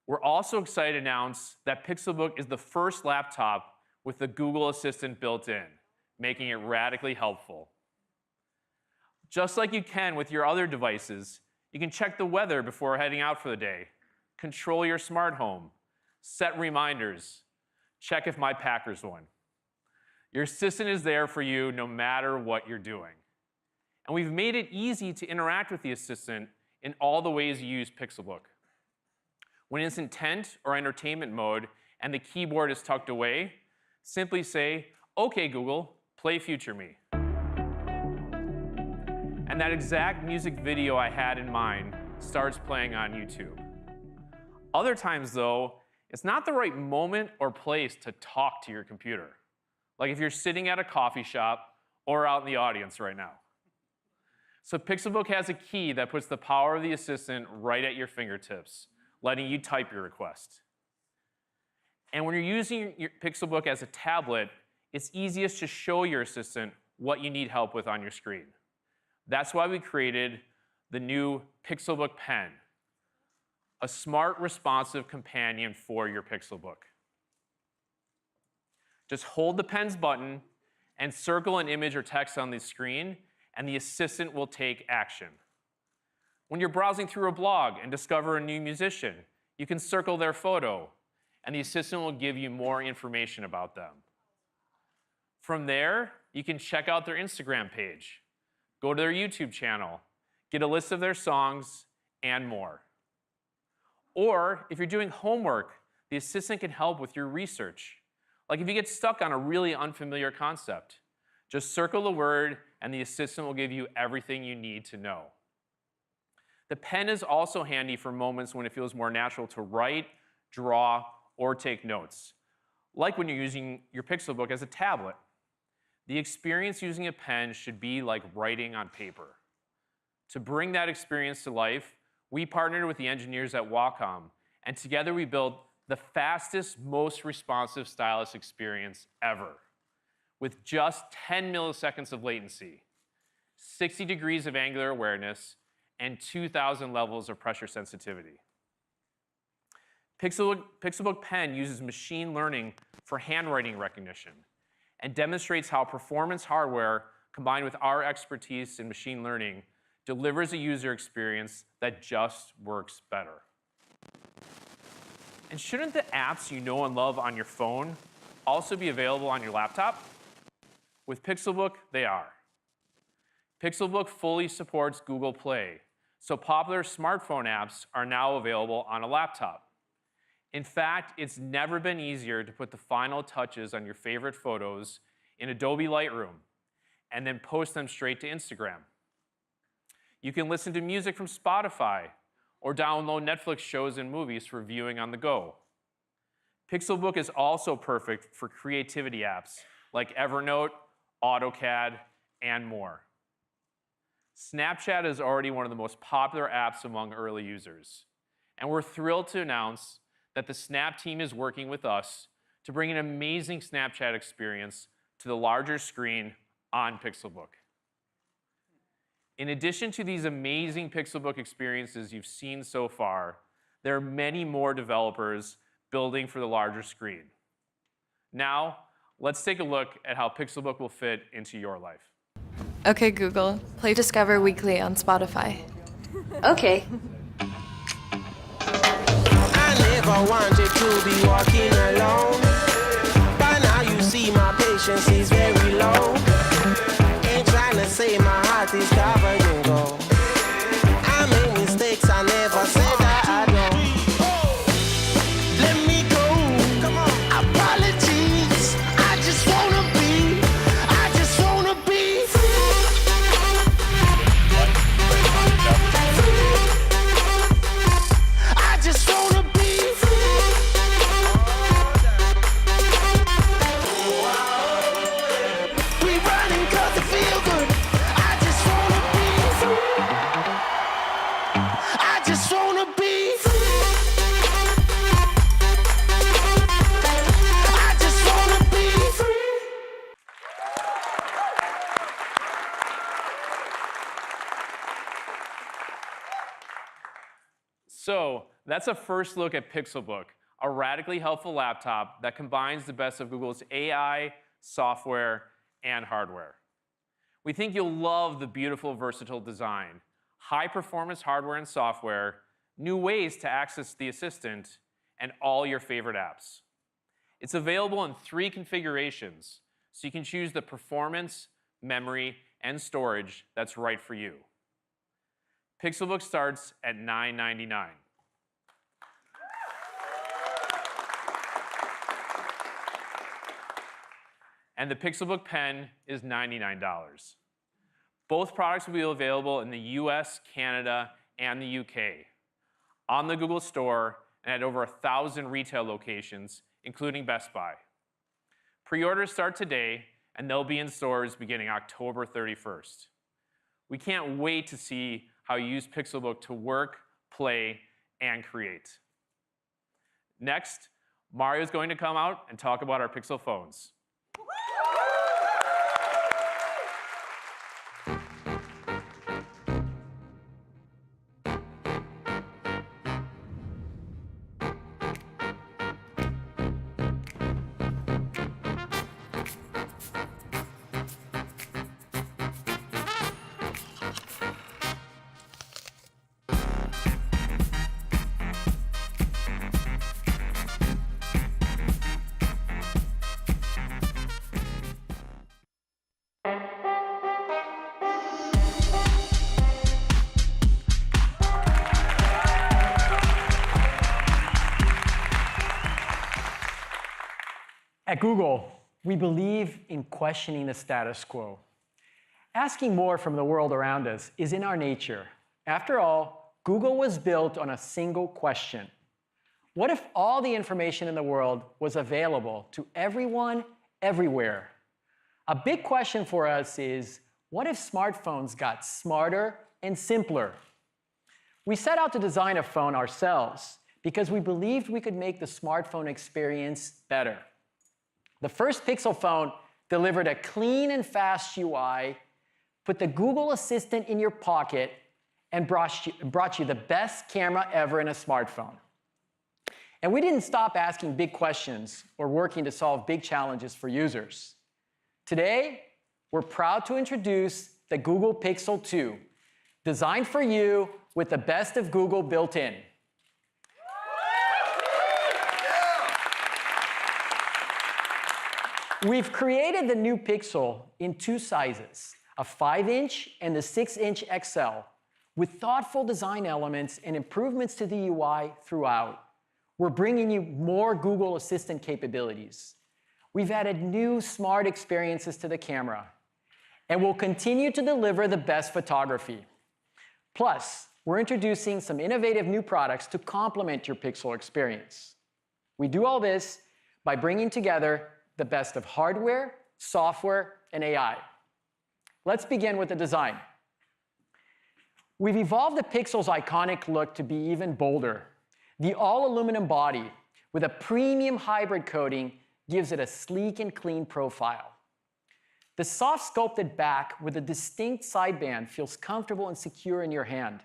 We're also excited to announce that Pixelbook is the first laptop with the Google Assistant built in, making it radically helpful. Just like you can with your other devices, you can check the weather before heading out for the day, control your smart home, set reminders, check if my Packers won. Your assistant is there for you no matter what you're doing. And we've made it easy to interact with the assistant in all the ways you use Pixelbook. When it's in tent or entertainment mode and the keyboard is tucked away, simply say, "Okay, Google, play Future Me." And that exact music video I had in mind starts playing on YouTube. Other times, though, it's not the right moment or place to talk to your computer, like if you're sitting at a coffee shop or out in the audience right now. So Pixelbook has a key that puts the power of the assistant right at your fingertips, letting you type your request. And when you're using your Pixelbook as a tablet, it's easiest to show your assistant what you need help with on your screen. That's why we created the new Pixelbook Pen, a smart, responsive companion for your Pixelbook. Just hold the pen's button and circle an image or text on the screen, and the assistant will take action. When you're browsing through a blog and discover a new musician, you can circle their photo, and the assistant will give you more information about them. From there, you can check out their Instagram page, go to their YouTube channel, get a list of their songs, and more. Or if you're doing homework, the assistant can help with your research. Like if you get stuck on a really unfamiliar concept, just circle the word and the assistant will give you everything you need to know. The pen is also handy for moments when it feels more natural to write, draw, or take notes, like when you're using your Pixelbook as a tablet. The experience using a pen should be like writing on paper. To bring that experience to life, we partnered with the engineers at Wacom, and together we built the fastest, most responsive stylus experience ever, with just 10 milliseconds of latency, 60 degrees of angular awareness, and 2,000 levels of pressure sensitivity. Pixelbook Pen uses machine learning for handwriting recognition and demonstrates how performance hardware combined with our expertise in machine learning delivers a user experience that just works better. And shouldn't the apps you know and love on your phone also be available on your laptop? With Pixelbook, they are. Pixelbook fully supports Google Play, so popular smartphone apps are now available on a laptop. In fact, it's never been easier to put the final touches on your favorite photos in Adobe Lightroom and then post them straight to Instagram. You can listen to music from Spotify or download Netflix shows and movies for viewing on the go. Pixelbook is also perfect for creativity apps like Evernote, AutoCAD, and more. Snapchat is already one of the most popular apps among early users, and we're thrilled to announce that the Snap team is working with us to bring an amazing Snapchat experience to the larger screen on Pixelbook. In addition to these amazing Pixelbook experiences you've seen so far, there are many more developers building for the larger screen. Now, let's take a look at how Pixelbook will fit into your life. Okay, Google, play Discover Weekly on Spotify. Okay. I never wanted to be walking alone. By now you see my patience is very low. Ain't trying to say my heart is covered in gold. I made mistakes I never said that I don't. Let me go. Apologies. I just wanna be I just wanna be we running 'cause it feel good. I just wanna be I just wanna be I just wanna be So that's a first look at Pixelbook, a radically helpful laptop that combines the best of Google's AI, software, and hardware. We think you'll love the beautiful, versatile design, high-performance hardware and software, new ways to access the Assistant, and all your favorite apps. It's available in 3 configurations, so you can choose the performance, memory, and storage that's right for you. Pixelbook starts at $999. And the Pixelbook Pen is $99. Both products will be available in the US, Canada, and the UK, on the Google Store, and at over 1,000 retail locations, including Best Buy. Pre-orders start today, and they'll be in stores beginning October 31st. We can't wait to see how you use Pixelbook to work, play, and create. Next, Mario's going to come out and talk about our Pixel phones. At Google, we believe in questioning the status quo. Asking more from the world around us is in our nature. After all, Google was built on a single question. What if all the information in the world was available to everyone, everywhere? A big question for us is, what if smartphones got smarter and simpler? We set out to design a phone ourselves because we believed we could make the smartphone experience better. The first Pixel phone delivered a clean and fast UI, put the Google Assistant in your pocket, and brought you the best camera ever in a smartphone. And we didn't stop asking big questions or working to solve big challenges for users. Today, we're proud to introduce the Google Pixel 2, designed for you with the best of Google built in. We've created the new Pixel in 2 sizes, a 5-inch and the 6-inch XL, with thoughtful design elements and improvements to the UI throughout. We're bringing you more Google Assistant capabilities. We've added new smart experiences to the camera, and we'll continue to deliver the best photography. Plus, we're introducing some innovative new products to complement your Pixel experience. We do all this by bringing together the best of hardware, software, and AI. Let's begin with the design. We've evolved the Pixel's iconic look to be even bolder. The all-aluminum body with a premium hybrid coating gives it a sleek and clean profile. The soft sculpted back with a distinct sideband feels comfortable and secure in your hand.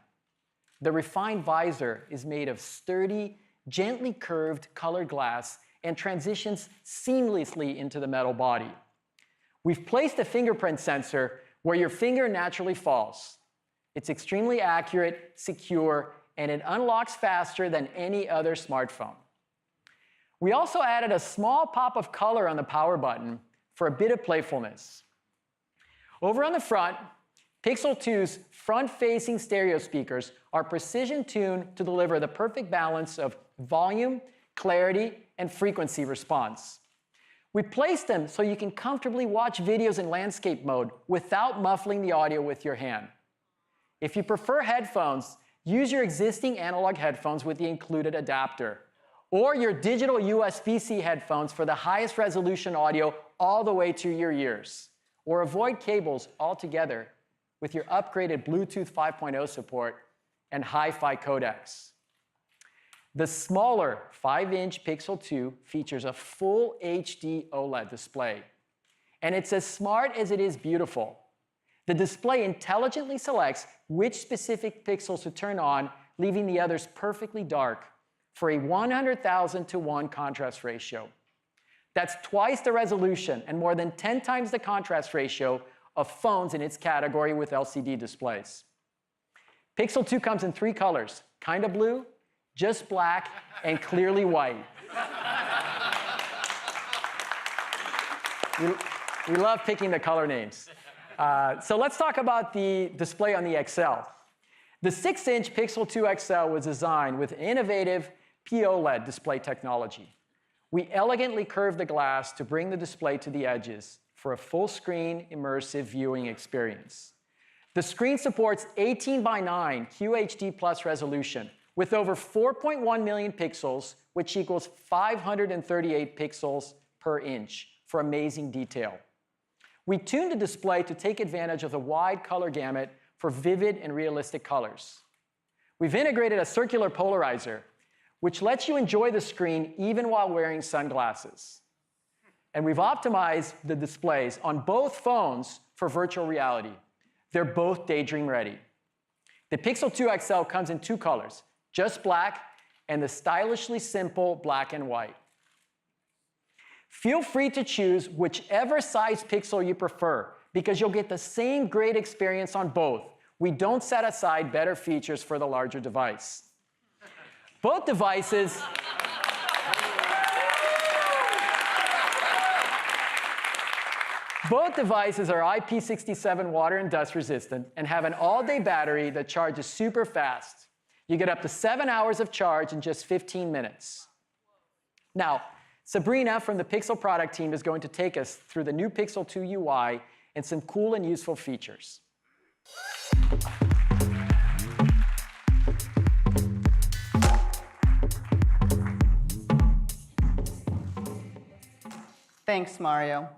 The refined visor is made of sturdy, gently curved colored glass and transitions seamlessly into the metal body. We've placed a fingerprint sensor where your finger naturally falls. It's extremely accurate, secure, and it unlocks faster than any other smartphone. We also added a small pop of color on the power button for a bit of playfulness. Over on the front, Pixel 2's front-facing stereo speakers are precision-tuned to deliver the perfect balance of volume, clarity, and frequency response. We placed them so you can comfortably watch videos in landscape mode without muffling the audio with your hand. If you prefer headphones, use your existing analog headphones with the included adapter, or your digital USB-C headphones for the highest resolution audio all the way to your ears, or avoid cables altogether with your upgraded Bluetooth 5.0 support and hi-fi codecs. The smaller 5-inch Pixel 2 features a full HD OLED display, and it's as smart as it is beautiful. The display intelligently selects which specific pixels to turn on, leaving the others perfectly dark for a 100,000 to 1 contrast ratio. That's twice the resolution and more than 10 times the contrast ratio of phones in its category with LCD displays. Pixel 2 comes in 3 colors, kinda blue, just black, and clearly white. We love picking the color names. So let's talk about the display on the XL. The 6-inch Pixel 2 XL was designed with innovative POLED display technology. We elegantly curved the glass to bring the display to the edges for a full-screen immersive viewing experience. The screen supports 18:9 QHD plus resolution with over 4.1 million pixels, which equals 538 pixels per inch for amazing detail. We tuned the display to take advantage of the wide color gamut for vivid and realistic colors. We've integrated a circular polarizer, which lets you enjoy the screen even while wearing sunglasses. And we've optimized the displays on both phones for virtual reality. They're both Daydream ready. The Pixel 2 XL comes in 2 colors, just black and the stylishly simple black and white. Feel free to choose whichever size pixel you prefer because you'll get the same great experience on both. We don't set aside better features for the larger device. Both devices are IP67 water and dust resistant and have an all-day battery that charges super fast. You get up to 7 hours of charge in just 15 minutes. Now, Sabrina from the Pixel product team is going to take us through the new Pixel 2 UI and some cool and useful features. Thanks, Mario.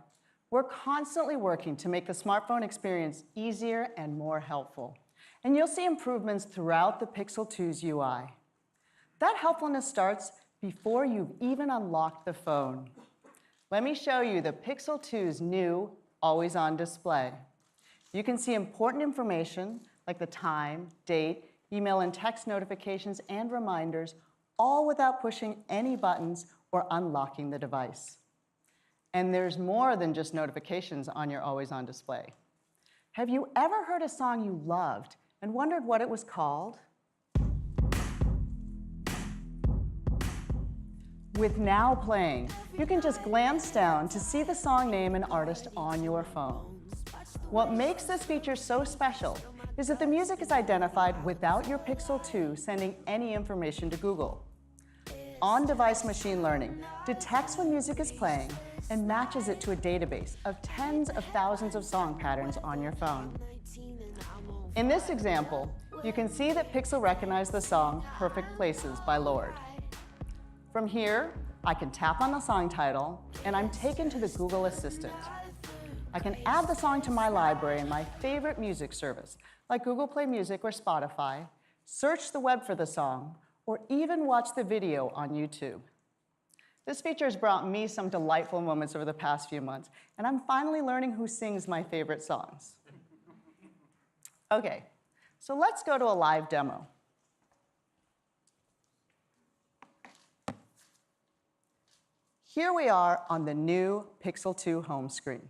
We're constantly working to make the smartphone experience easier and more helpful. And you'll see improvements throughout the Pixel 2's UI. That helpfulness starts before you've even unlocked the phone. Let me show you the Pixel 2's new always-on display. You can see important information like the time, date, email and text notifications and reminders, all without pushing any buttons or unlocking the device. And there's more than just notifications on your always-on display. Have you ever heard a song you loved and wondered what it was called? With Now Playing, you can just glance down to see the song name and artist on your phone. What makes this feature so special is that the music is identified without your Pixel 2 sending any information to Google. On-device machine learning detects when music is playing and matches it to a database of tens of thousands of song patterns on your phone. In this example, You can see that Pixel recognized the song Perfect Places by Lorde. From here, I can tap on the song title, and I'm taken to the Google Assistant. I can add the song to my library in my favorite music service, like Google Play Music or Spotify, search the web for the song, or even watch the video on YouTube. This feature has brought me some delightful moments over the past few months, and I'm finally learning who sings my favorite songs. Okay, so let's go to a live demo. Here we are on the new Pixel 2 home screen.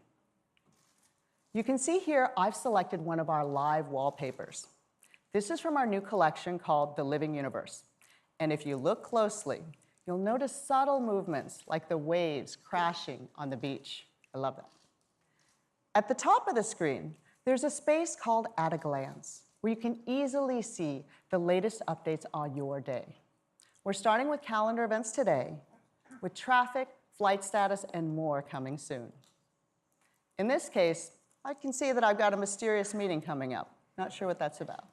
You can see here I've selected one of our live wallpapers. This is from our new collection called The Living Universe. And if you look closely, you'll notice subtle movements like the waves crashing on the beach. I love that. At the top of the screen, there's a space called At a Glance, where you can easily see the latest updates on your day. We're starting with calendar events today, with traffic, flight status, and more coming soon. In this case, I can see that I've got a mysterious meeting coming up. Not sure what that's about.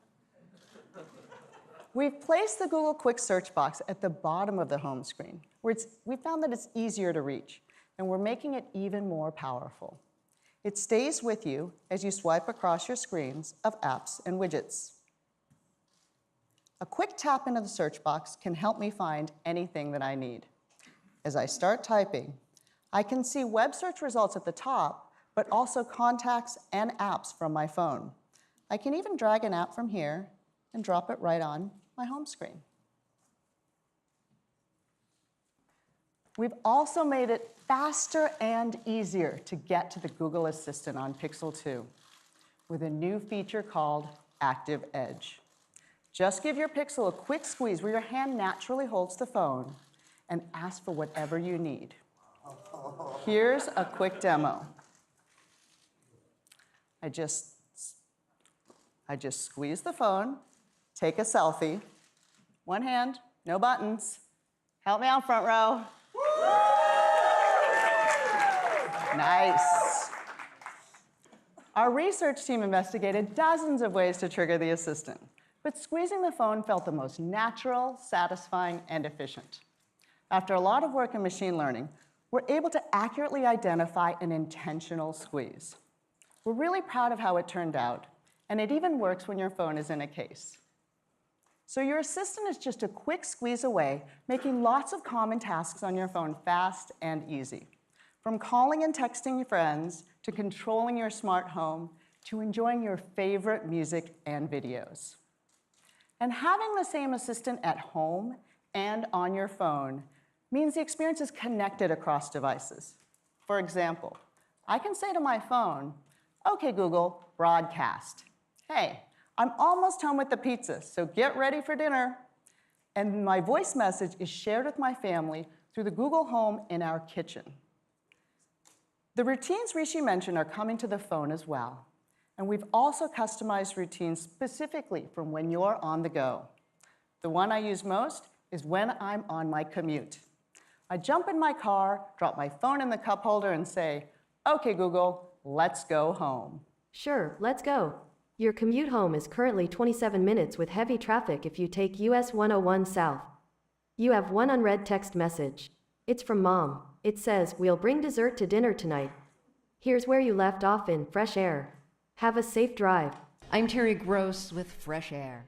We've placed the Google Quick Search box at the bottom of the home screen, where we found that it's easier to reach, and we're making it even more powerful. It stays with you as you swipe across your screens of apps and widgets. A quick tap into the search box can help me find anything that I need. As I start typing, I can see web search results at the top, but also contacts and apps from my phone. I can even drag an app from here and drop it right on my home screen. We've also made it faster and easier to get to the Google Assistant on Pixel 2 with a new feature called Active Edge. Just give your Pixel a quick squeeze where your hand naturally holds the phone and ask for whatever you need. Here's a quick demo. I just squeeze the phone, take a selfie, one hand, no buttons. Help me out, front row. Nice. Our research team investigated dozens of ways to trigger the assistant, but squeezing the phone felt the most natural, satisfying, and efficient. After a lot of work in machine learning, we're able to accurately identify an intentional squeeze. We're really proud of how it turned out, and it even works when your phone is in a case. So your assistant is just a quick squeeze away, making lots of common tasks on your phone fast and easy. From calling and texting your friends, to controlling your smart home, to enjoying your favorite music and videos. And having the same assistant at home and on your phone means the experience is connected across devices. For example, I can say to my phone, "Okay, Google, broadcast. Hey, I'm almost home with the pizza, so get ready for dinner." And my voice message is shared with my family through the Google Home in our kitchen. The routines Rishi mentioned are coming to the phone as well. And we've also customized routines specifically from when you're on the go. The one I use most is when I'm on my commute. I jump in my car, drop my phone in the cup holder, and say, "Okay, Google, let's go home." Sure, let's go. Your commute home is currently 27 minutes with heavy traffic if you take US 101 south. You have one unread text message. It's from Mom. It says, "We'll bring dessert to dinner tonight. Here's where you left off in fresh air. Have a safe drive." I'm Terry Gross with Fresh Air.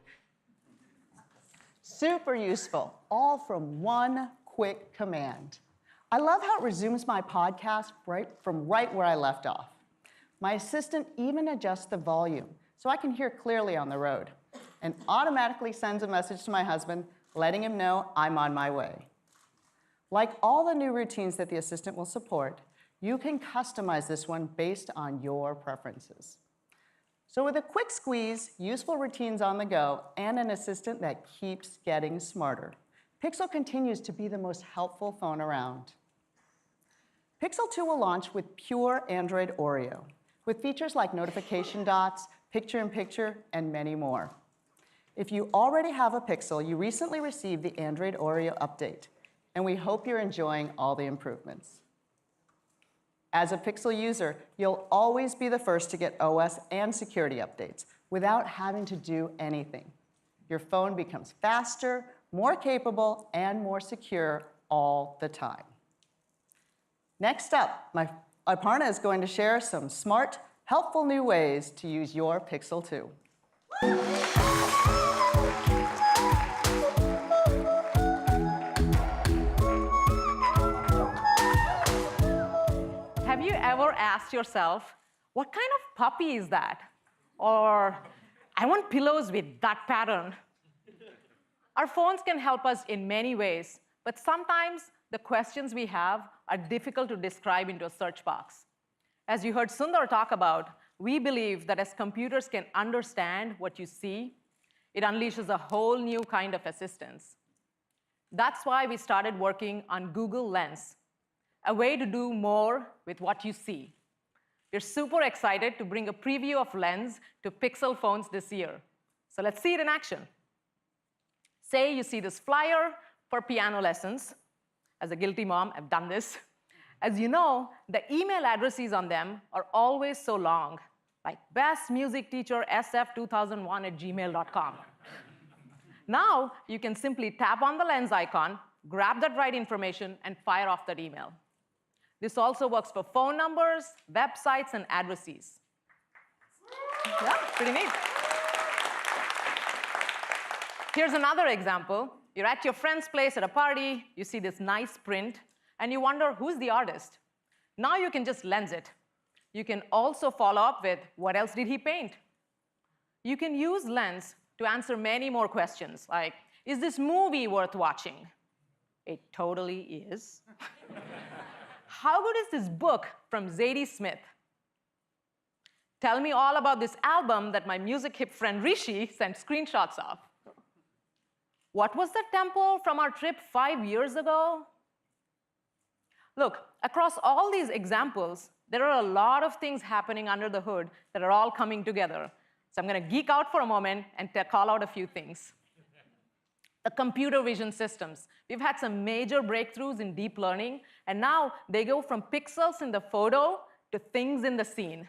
Super useful, all from one quick command. I love how it resumes my podcast right where I left off. My assistant even adjusts the volume so I can hear clearly on the road, and automatically sends a message to my husband letting him know I'm on my way. Like all the new routines that the assistant will support, you can customize this one based on your preferences. So with a quick squeeze, useful routines on the go, and an assistant that keeps getting smarter, Pixel continues to be the most helpful phone around. Pixel 2 will launch with pure Android Oreo, with features like notification dots, picture-in-picture, and many more. If you already have a Pixel, you recently received the Android Oreo update, and we hope you're enjoying all the improvements. As a Pixel user, you'll always be the first to get OS and security updates without having to do anything. Your phone becomes faster, more capable, and more secure all the time. Next up, Aparna is going to share some smart, helpful new ways to use your Pixel 2. Have you ever asked yourself, what kind of puppy is that? Or, I want pillows with that pattern. Our phones can help us in many ways, but sometimes the questions we have are difficult to describe into a search box. As you heard Sundar talk about, we believe that as computers can understand what you see, it unleashes a whole new kind of assistance. That's why we started working on Google Lens, a way to do more with what you see. We're super excited to bring a preview of Lens to Pixel phones this year. So let's see it in action. Say you see this flyer for piano lessons. As a guilty mom, I've done this. As you know, the email addresses on them are always so long, like bestmusicteachersf2001@gmail.com. Now, you can simply tap on the Lens icon, grab that right information, and fire off that email. This also works for phone numbers, websites, and addresses. Yeah, pretty neat. Here's another example. You're at your friend's place at a party, you see this nice print, and you wonder, who's the artist? Now you can just Lens it. You can also follow up with, what else did he paint? You can use Lens to answer many more questions, like, is this movie worth watching? It totally is. How good is this book from Zadie Smith? Tell me all about this album that my music hip friend Rishi sent screenshots of. What was the temple from our trip 5 years ago? Look, across all these examples, there are a lot of things happening under the hood that are all coming together. So I'm going to geek out for a moment and call out a few things. The computer vision systems. We've had some major breakthroughs in deep learning, and now they go from pixels in the photo to things in the scene.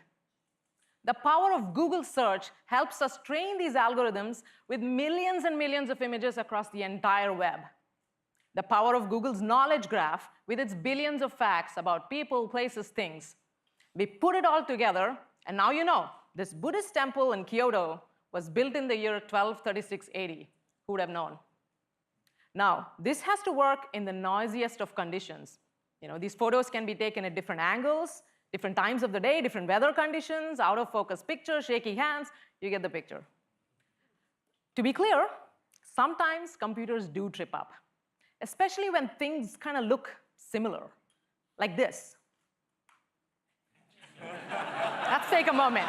The power of Google search helps us train these algorithms with millions and millions of images across the entire web. The power of Google's knowledge graph with its billions of facts about people, places, things. We put it all together, and now you know, this Buddhist temple in Kyoto was built in the year 1236 AD. Who would have known? Now, this has to work in the noisiest of conditions. You know, these photos can be taken at different angles, different times of the day, different weather conditions, out of focus pictures, shaky hands, you get the picture. To be clear, sometimes computers do trip up, especially when things kind of look similar, like this. Let's take a moment.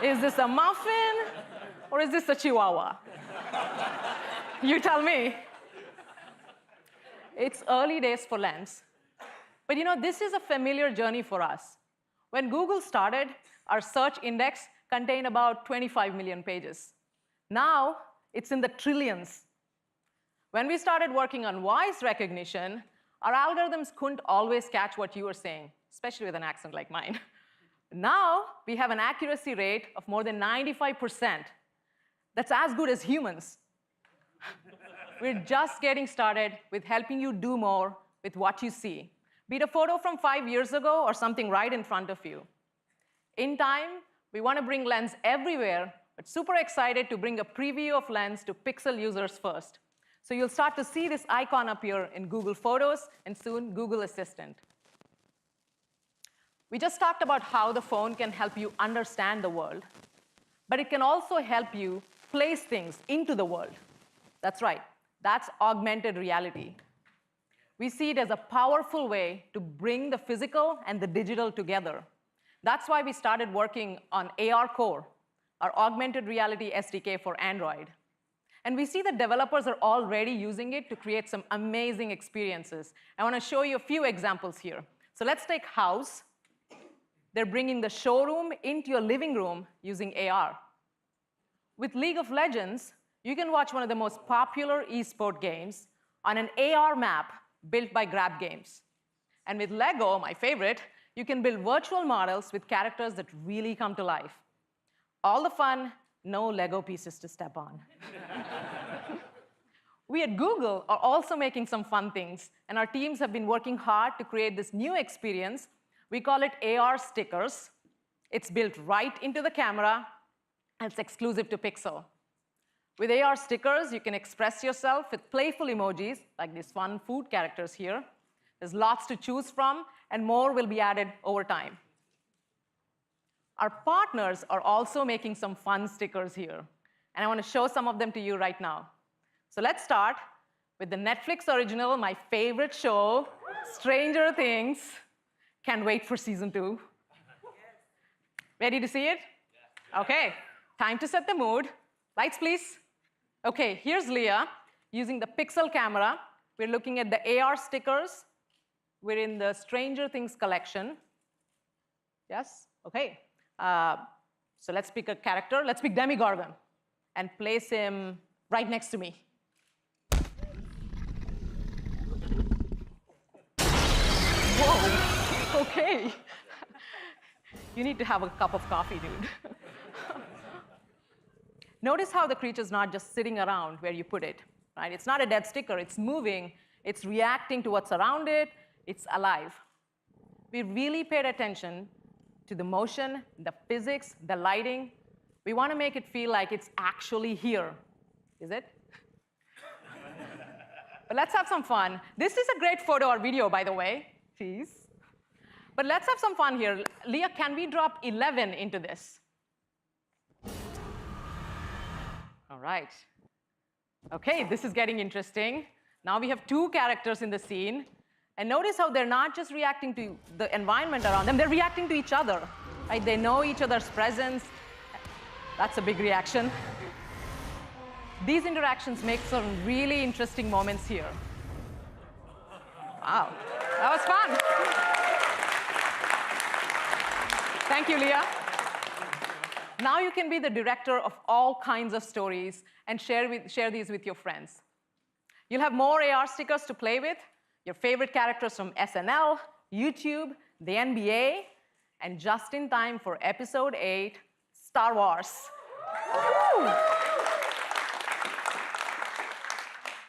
Is this a muffin or is this a chihuahua? You tell me. It's early days for Lens. But you know, this is a familiar journey for us. When Google started, our search index contained about 25 million pages. Now, it's in the trillions. When we started working on voice recognition, our algorithms couldn't always catch what you were saying, especially with an accent like mine. Now, we have an accuracy rate of more than 95%. That's as good as humans. We're just getting started with helping you do more with what you see, be it a photo from 5 years ago or something right in front of you. In time, we want to bring Lens everywhere, but super excited to bring a preview of Lens to Pixel users first. So you'll start to see this icon appear in Google Photos and soon Google Assistant. We just talked about how the phone can help you understand the world, but it can also help you place things into the world. That's right. That's augmented reality. We see it as a powerful way to bring the physical and the digital together. That's why we started working on AR Core, our augmented reality SDK for Android. And we see that developers are already using it to create some amazing experiences. I want to show you a few examples here. So let's take House. They're bringing the showroom into your living room using AR. With League of Legends, you can watch one of the most popular esport games on an AR map built by Grab Games. And with Lego, my favorite, you can build virtual models with characters that really come to life. All the fun no Lego pieces to step on. We at Google are also making some fun things, and our teams have been working hard to create this new experience. We call it AR stickers. It's built right into the camera, and it's exclusive to Pixel. With AR stickers, you can express yourself with playful emojis, like these fun food characters here. There's lots to choose from, and more will be added over time. Our partners are also making some fun stickers here, and I want to show some of them to you right now. So let's start with the Netflix original, my favorite show, Stranger Things. Can't wait for season 2. Ready to see it? OK, time to set the mood. Lights, please. OK, here's Leah using the Pixel camera. We're looking at the AR stickers. We're in the Stranger Things collection. Yes? OK. So let's pick a character. Let's pick Demogorgon and place him right next to me. Whoa, OK. You need to have a cup of coffee, dude. Notice how the creature's not just sitting around where you put it, right? It's not a dead sticker. It's moving. It's reacting to what's around it. It's alive. We really paid attention to the motion, the physics, the lighting. We want to make it feel like it's actually here. Is it? But let's have some fun. This is a great photo or video, by the way. Please. But let's have some fun here. Leah, can we drop 11 into this? All right. OK, this is getting interesting. Now we have 2 characters in the scene. And notice how they're not just reacting to the environment around them. They're reacting to each other. Right? They know each other's presence. That's a big reaction. These interactions make some really interesting moments here. Wow, that was fun. Thank you, Leah. Now you can be the director of all kinds of stories and share these with your friends. You'll have more AR stickers to play with, your favorite characters from SNL, YouTube, the NBA, and just in time for Episode 8, Star Wars. Woo!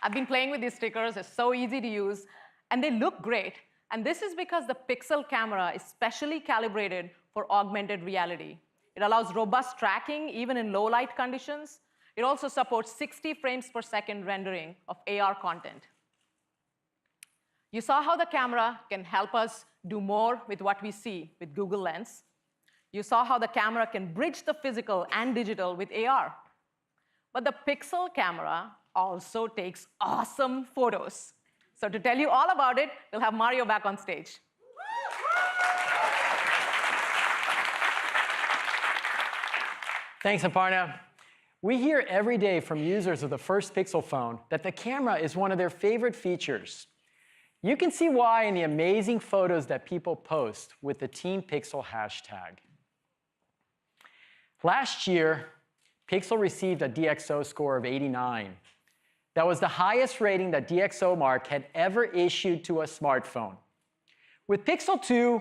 I've been playing with these stickers. They're so easy to use, and they look great. And this is because the Pixel camera is specially calibrated for augmented reality. It allows robust tracking, even in low light conditions. It also supports 60 frames per second rendering of AR content. You saw how the camera can help us do more with what we see with Google Lens. You saw how the camera can bridge the physical and digital with AR. But the Pixel camera also takes awesome photos. So to tell you all about it, we'll have Mario back on stage. Thanks, Aparna. We hear every day from users of the first Pixel phone that the camera is one of their favorite features. You can see why in the amazing photos that people post with the Team Pixel hashtag. Last year, Pixel received a DxO score of 89. That was the highest rating that DxOMark had ever issued to a smartphone. With Pixel 2,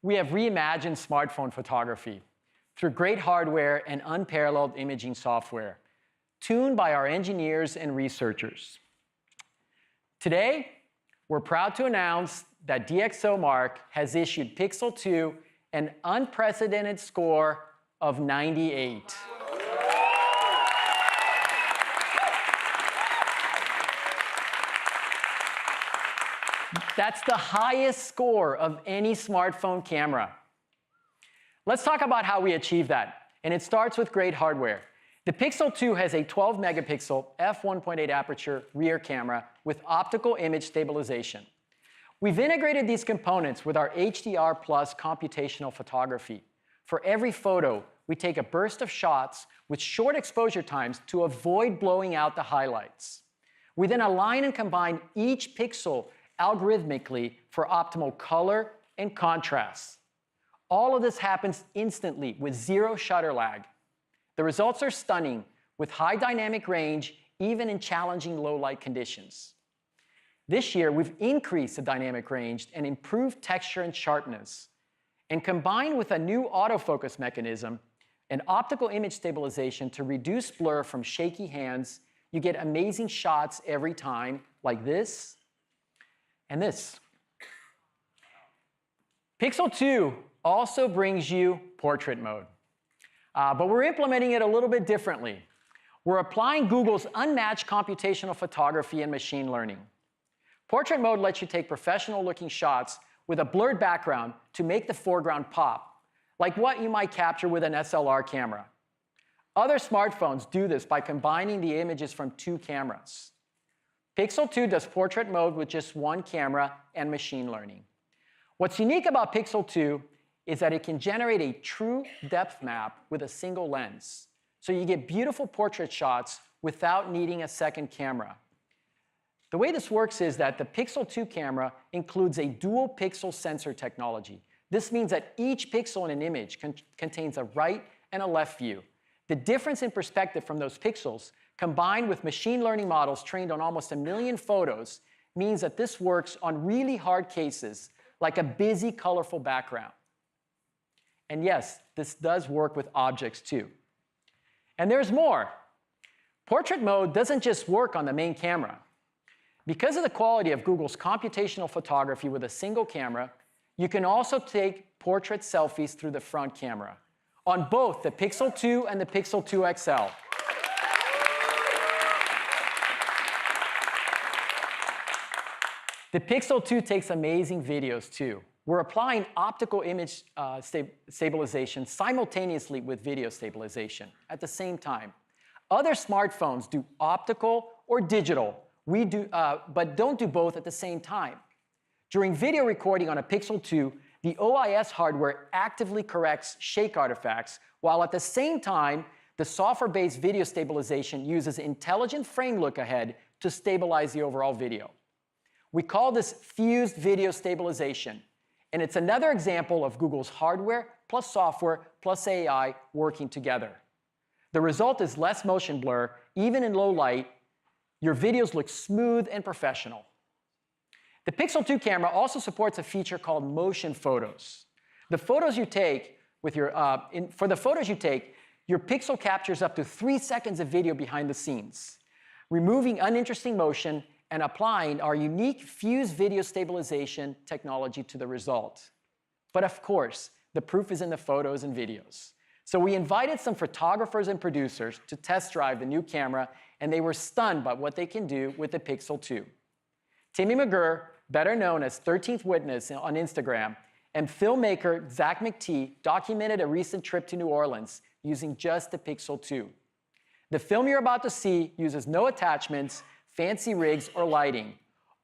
we have reimagined smartphone photography through great hardware and unparalleled imaging software, tuned by our engineers and researchers. Today, we're proud to announce that DxOMark has issued Pixel 2 an unprecedented score of 98. That's the highest score of any smartphone camera. Let's talk about how we achieve that. And it starts with great hardware. The Pixel 2 has a 12-megapixel f1.8 aperture rear camera with optical image stabilization. We've integrated these components with our HDR Plus computational photography. For every photo, we take a burst of shots with short exposure times to avoid blowing out the highlights. We then align and combine each pixel algorithmically for optimal color and contrast. All of this happens instantly with zero shutter lag. The results are stunning with high dynamic range, even in challenging low light conditions. This year, we've increased the dynamic range and improved texture and sharpness. And combined with a new autofocus mechanism, and optical image stabilization to reduce blur from shaky hands. You get amazing shots every time, like this and this. Pixel 2 also brings you portrait mode, but we're implementing it a little bit differently. We're applying Google's unmatched computational photography and machine learning. Portrait mode lets you take professional-looking shots with a blurred background to make the foreground pop, like what you might capture with an SLR camera. Other smartphones do this by combining the images from 2 cameras. Pixel 2 does portrait mode with just 1 camera and machine learning. What's unique about Pixel 2 is that it can generate a true depth map with a single lens. So you get beautiful portrait shots without needing a second camera. The way this works is that the Pixel 2 camera includes a dual pixel sensor technology. This means that each pixel in an image contains a right and a left view. The difference in perspective from those pixels, combined with machine learning models trained on almost 1 million photos, means that this works on really hard cases, like a busy, colorful background. And yes, this does work with objects too. And there's more. Portrait mode doesn't just work on the main camera. Because of the quality of Google's computational photography with a single camera, you can also take portrait selfies through the front camera on both the Pixel 2 and the Pixel 2 XL. The Pixel 2 takes amazing videos too. We're applying optical image stabilization simultaneously with video stabilization at the same time. Other smartphones do optical or digital, but don't do both at the same time. During video recording on a Pixel 2, the OIS hardware actively corrects shake artifacts, while at the same time, the software-based video stabilization uses intelligent frame look-ahead to stabilize the overall video. We call this fused video stabilization, and it's another example of Google's hardware plus software plus AI working together. The result is less motion blur, even in low light. Your videos look smooth and professional. The Pixel 2 camera also supports a feature called motion photos. For the photos you take, your Pixel captures up to 3 seconds of video behind the scenes, removing uninteresting motion and applying our unique fused video stabilization technology to the result. But of course, the proof is in the photos and videos. So we invited some photographers and producers to test drive the new camera, and they were stunned by what they can do with the Pixel 2. Timmy McGurr, better known as 13th Witness on Instagram, and filmmaker Zach McTee documented a recent trip to New Orleans using just the Pixel 2. The film you're about to see uses no attachments, fancy rigs, or lighting.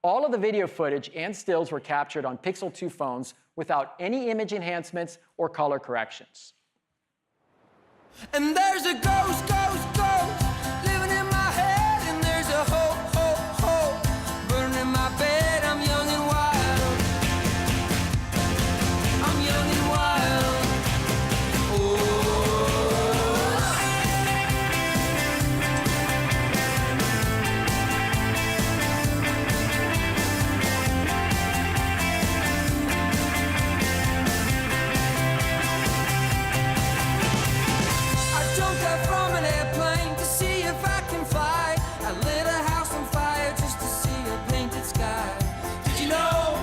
All of the video footage and stills were captured on Pixel 2 phones without any image enhancements or color corrections. And there's a ghost, ghost, ghost living in my head, and there's a hope, hope, hope burning in my bed. I'm young and wild. I'm young and wild. I jumped out from an airplane to see if I can fly. I lit a house on fire just to see a painted sky. Did you know,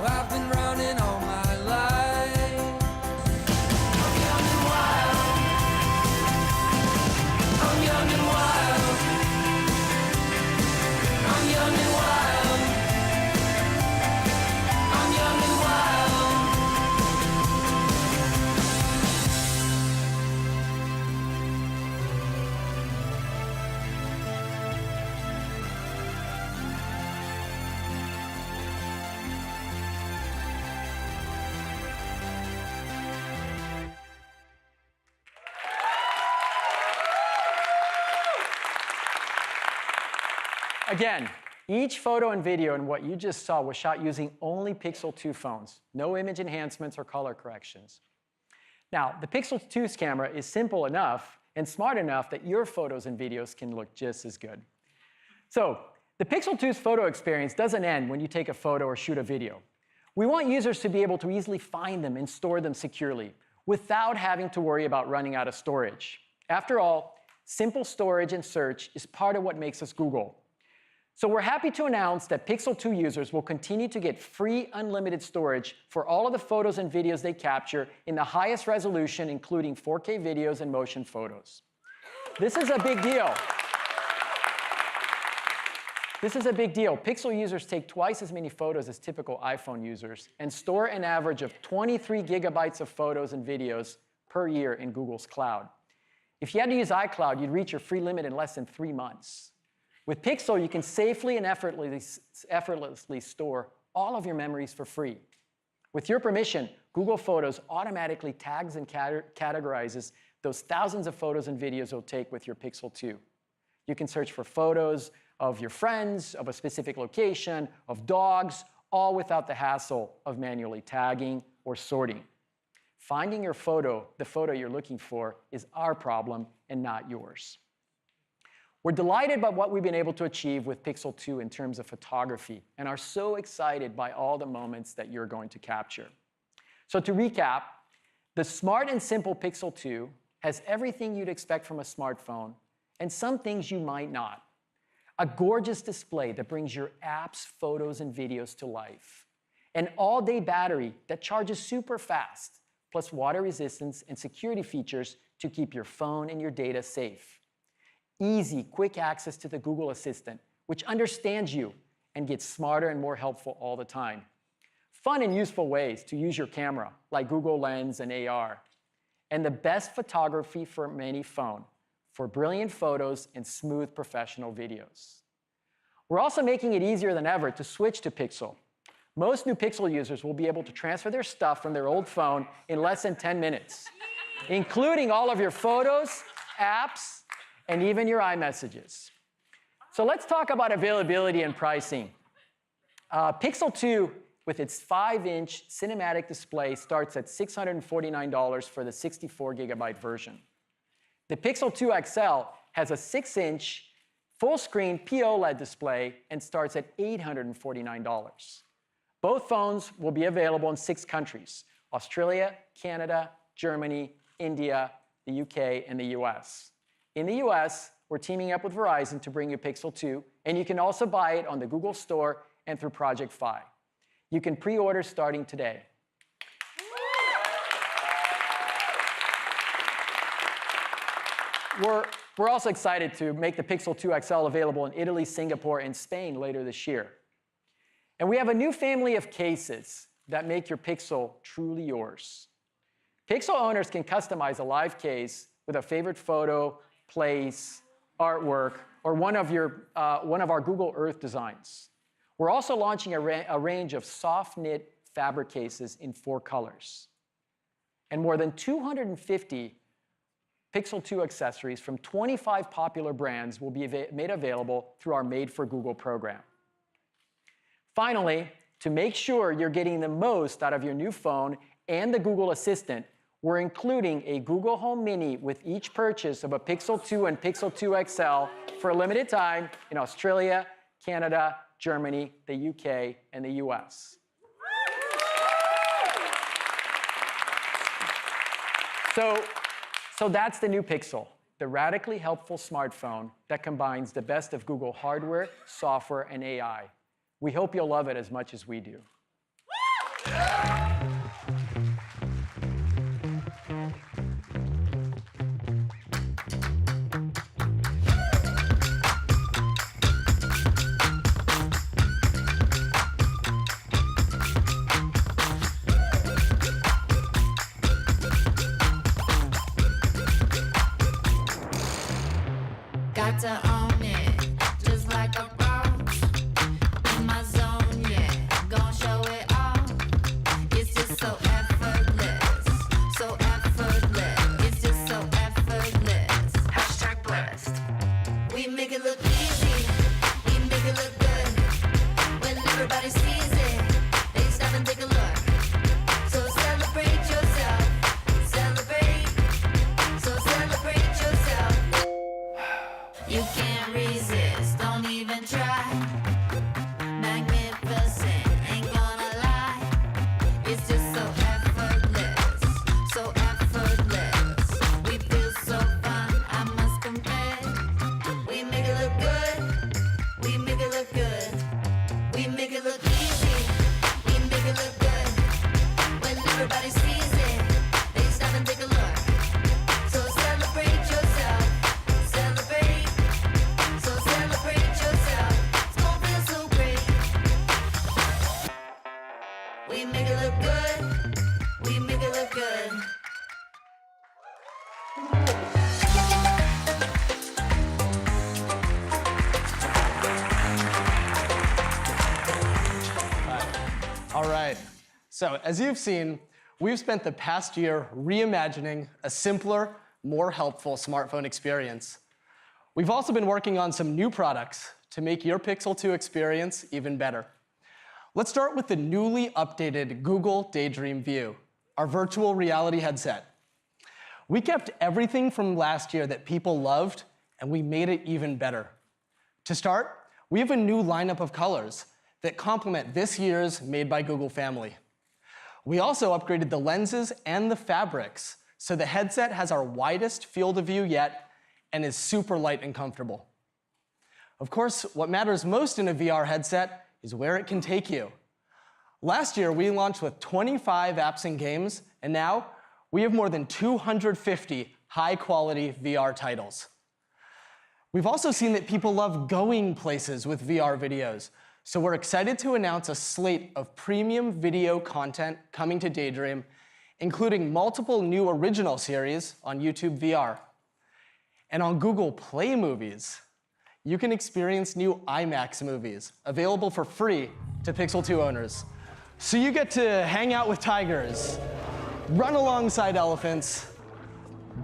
I've been running all my life. I'm young and wild. I'm young and wild. I'm young and wild. I'm young and wild. Again, each photo and video in what you just saw was shot using only Pixel 2 phones, no image enhancements or color corrections. Now, the Pixel 2's camera is simple enough and smart enough that your photos and videos can look just as good. So, the Pixel 2's photo experience doesn't end when you take a photo or shoot a video. We want users to be able to easily find them and store them securely. without having to worry about running out of storage. After all, simple storage and search is part of what makes us Google. So we're happy to announce that Pixel 2 users will continue to get free unlimited storage for all of the photos and videos they capture in the highest resolution, including 4K videos and motion photos. This is a big deal. This is a big deal. Pixel users take twice as many photos as typical iPhone users and store an average of 23 gigabytes of photos and videos per year in Google's cloud. If you had to use iCloud, you'd reach your free limit in less than 3 months. With Pixel, you can safely and effortlessly store all of your memories for free. With your permission, Google Photos automatically tags and categorizes those thousands of photos and videos you'll take with your Pixel 2. You can search for photos of your friends, of a specific location, of dogs, all without the hassle of manually tagging or sorting. Finding your photo, the photo you're looking for, is our problem and not yours. We're delighted by what we've been able to achieve with Pixel 2 in terms of photography and are so excited by all the moments that you're going to capture. So to recap, the smart and simple Pixel 2 has everything you'd expect from a smartphone and some things you might not. A gorgeous display that brings your apps, photos, and videos to life. An all-day battery that charges super fast, plus water resistance and security features to keep your phone and your data safe. Easy, quick access to the Google Assistant, which understands you and gets smarter and more helpful all the time. Fun and useful ways to use your camera, like Google Lens and AR. And the best photography from any phone, for brilliant photos and smooth professional videos. We're also making it easier than ever to switch to Pixel. Most new Pixel users will be able to transfer their stuff from their old phone in less than 10 minutes, including all of your photos, apps, and even your iMessages. So let's talk about availability and pricing. Pixel 2, with its 5-inch cinematic display, starts at $649 for the 64 gigabyte version. The Pixel 2 XL has a 6-inch full-screen POLED display and starts at $849. Both phones will be available in 6 countries: Australia, Canada, Germany, India, the UK, and the US. In the US, we're teaming up with Verizon to bring you Pixel 2, and you can also buy it on the Google Store and through Project Fi. You can pre-order starting today. We're also excited to make the Pixel 2 XL available in Italy, Singapore, and Spain later this year. And we have a new family of cases that make your Pixel truly yours. Pixel owners can customize a live case with a favorite photo, place, artwork, or one of our Google Earth designs. We're also launching a range of soft-knit fabric cases in 4 colors. And more than 250 Pixel 2 accessories from 25 popular brands will be made available through our Made for Google program. Finally, to make sure you're getting the most out of your new phone and the Google Assistant, we're including a Google Home Mini with each purchase of a Pixel 2 and Pixel 2 XL for a limited time in Australia, Canada, Germany, the UK, and the US. So that's the new Pixel, the radically helpful smartphone that combines the best of Google hardware, software, and AI. We hope you'll love it as much as we do. Got to own it, just like a boss. In my zone, yeah, gon' show it off. It's just so effortless, so effortless. It's just so effortless. Hashtag blessed. We make it look easy, we make it look good. When everybody sees it, they stop and take a look. So celebrate yourself, celebrate. So celebrate yourself. You can't So, as you've seen, we've spent the past year reimagining a simpler, more helpful smartphone experience. We've also been working on some new products to make your Pixel 2 experience even better. Let's start with the newly updated Google Daydream View, our virtual reality headset. We kept everything from last year that people loved, and we made it even better. To start, we have a new lineup of colors that complement this year's Made by Google family. We also upgraded the lenses and the fabrics, so the headset has our widest field of view yet and is super light and comfortable. Of course, what matters most in a VR headset is where it can take you. Last year, we launched with 25 apps and games, and now we have more than 250 high-quality VR titles. We've also seen that people love going places with VR videos, so we're excited to announce a slate of premium video content coming to Daydream, including multiple new original series on YouTube VR. And on Google Play Movies, you can experience new IMAX movies available for free to Pixel 2 owners. So you get to hang out with tigers, run alongside elephants,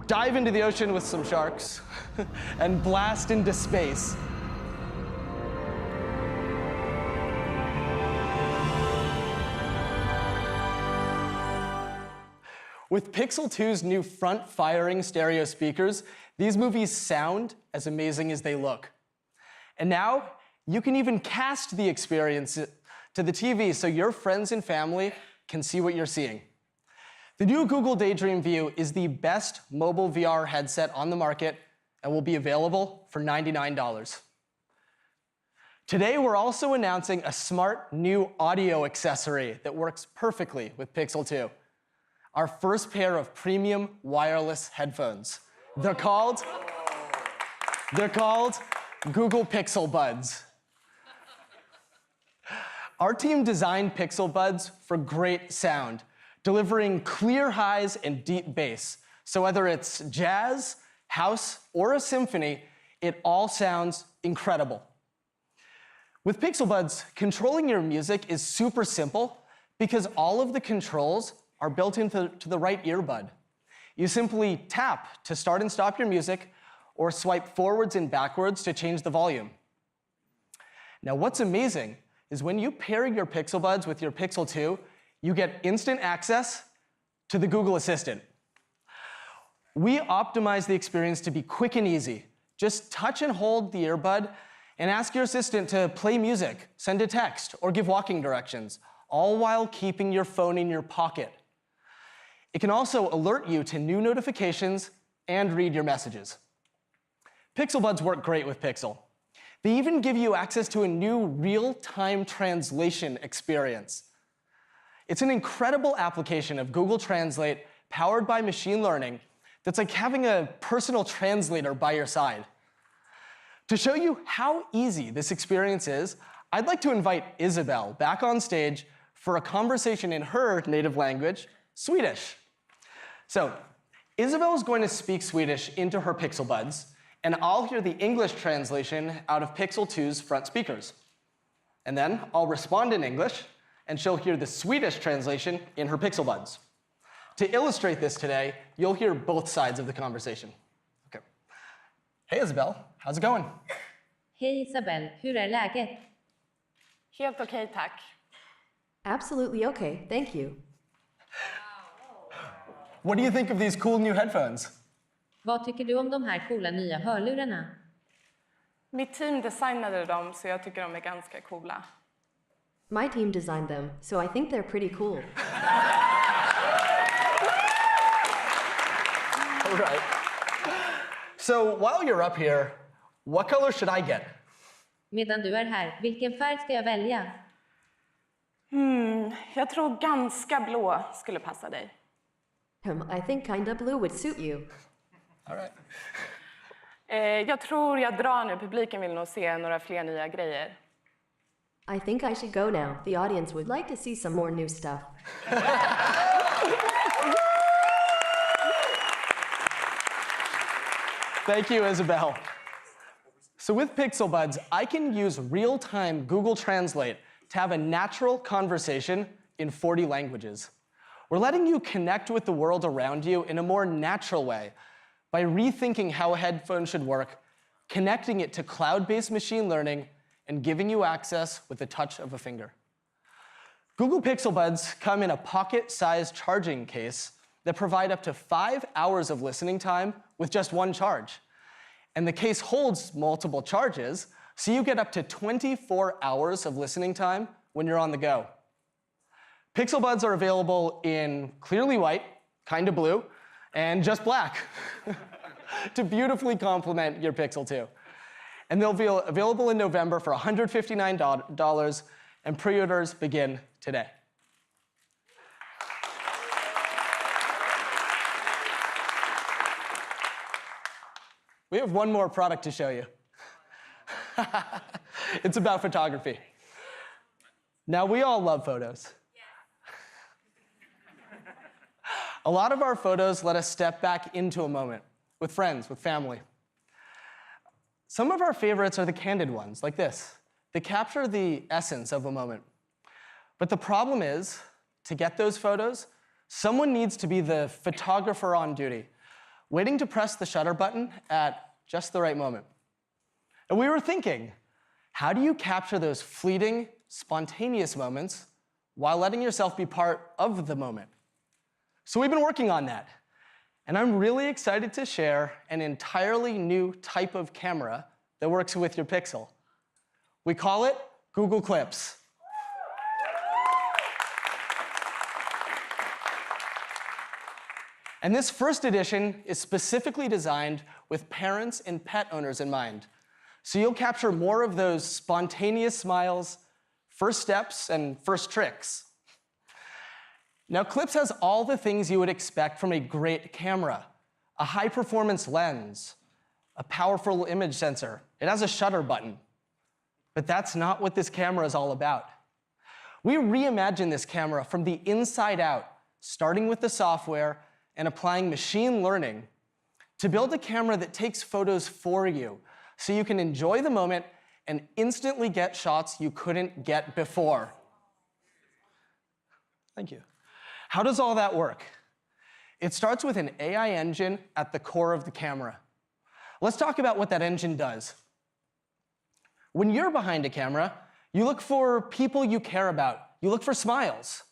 dive into the ocean with some sharks, and blast into space. With Pixel 2's new front-firing stereo speakers, these movies sound as amazing as they look. And now, you can even cast the experience to the TV so your friends and family can see what you're seeing. The new Google Daydream View is the best mobile VR headset on the market and will be available for $99. Today, we're also announcing a smart new audio accessory that works perfectly with Pixel 2. Our first pair of premium wireless headphones. They're called Google Pixel Buds. Our team designed Pixel Buds for great sound, delivering clear highs and deep bass. So whether it's jazz, house, or a symphony, it all sounds incredible. With Pixel Buds, controlling your music is super simple because all of the controls are built into the right earbud. You simply tap to start and stop your music, or swipe forwards and backwards to change the volume. Now, what's amazing is when you pair your Pixel Buds with your Pixel 2, you get instant access to the Google Assistant. We optimize the experience to be quick and easy. Just touch and hold the earbud and ask your assistant to play music, send a text, or give walking directions, all while keeping your phone in your pocket. It can also alert you to new notifications and read your messages. Pixel Buds work great with Pixel. They even give you access to a new real-time translation experience. It's an incredible application of Google Translate powered by machine learning that's like having a personal translator by your side. To show you how easy this experience is, I'd like to invite Isabel back on stage for a conversation in her native language, Swedish. So, Isabel is going to speak Swedish into her Pixel Buds, and I'll hear the English translation out of Pixel 2's front speakers. And then I'll respond in English, and she'll hear the Swedish translation in her Pixel Buds. To illustrate this today, you'll hear both sides of the conversation. Okay. Hey Isabel, how's it going? Hej Isabel, hur är läget? Helt okej, tack. Absolutely okay, thank you. What do you think of these cool new headphones? Vad tycker du om de här coola nya hörlurarna? Mitt team designade dem, så jag tycker de är ganska coola. My team designed them, so I think they're pretty cool. All right. So while you're up here, what color should I get? Medan du är här, vilken färg ska jag välja? Jag tror ganska blå skulle passa dig. I think kinda blue would suit you. All right. Jag tror jag drar nu. Publiken vill nog se några fler nya grejer. I think I should go now. The audience would like to see some more new stuff. Thank you, Isabel. So with Pixel Buds, I can use real-time Google Translate to have a natural conversation in 40 languages. We're letting you connect with the world around you in a more natural way by rethinking how a headphone should work, connecting it to cloud-based machine learning, and giving you access with the touch of a finger. Google Pixel Buds come in a pocket-sized charging case that provide up to 5 hours of listening time with just one charge. And the case holds multiple charges, so you get up to 24 hours of listening time when you're on the go. Pixel Buds are available in clearly white, kind of blue, and just black to beautifully complement your Pixel 2. And they'll be available in November for $159, and pre-orders begin today. We have one more product to show you. It's about photography. Now, we all love photos. A lot of our photos let us step back into a moment with friends, with family. Some of our favorites are the candid ones, like this. They capture the essence of a moment. But the problem is, to get those photos, someone needs to be the photographer on duty, waiting to press the shutter button at just the right moment. And we were thinking, how do you capture those fleeting, spontaneous moments while letting yourself be part of the moment? So we've been working on that. And I'm really excited to share an entirely new type of camera that works with your Pixel. We call it Google Clips. And this first edition is specifically designed with parents and pet owners in mind. So you'll capture more of those spontaneous smiles, first steps, and first tricks. Now, Clips has all the things you would expect from a great camera: a high-performance lens, a powerful image sensor. It has a shutter button. But that's not what this camera is all about. We reimagined this camera from the inside out, starting with the software and applying machine learning to build a camera that takes photos for you, so you can enjoy the moment and instantly get shots you couldn't get before. Thank you. How does all that work? It starts with an AI engine at the core of the camera. Let's talk about what that engine does. When you're behind a camera, you look for people you care about. You look for smiles.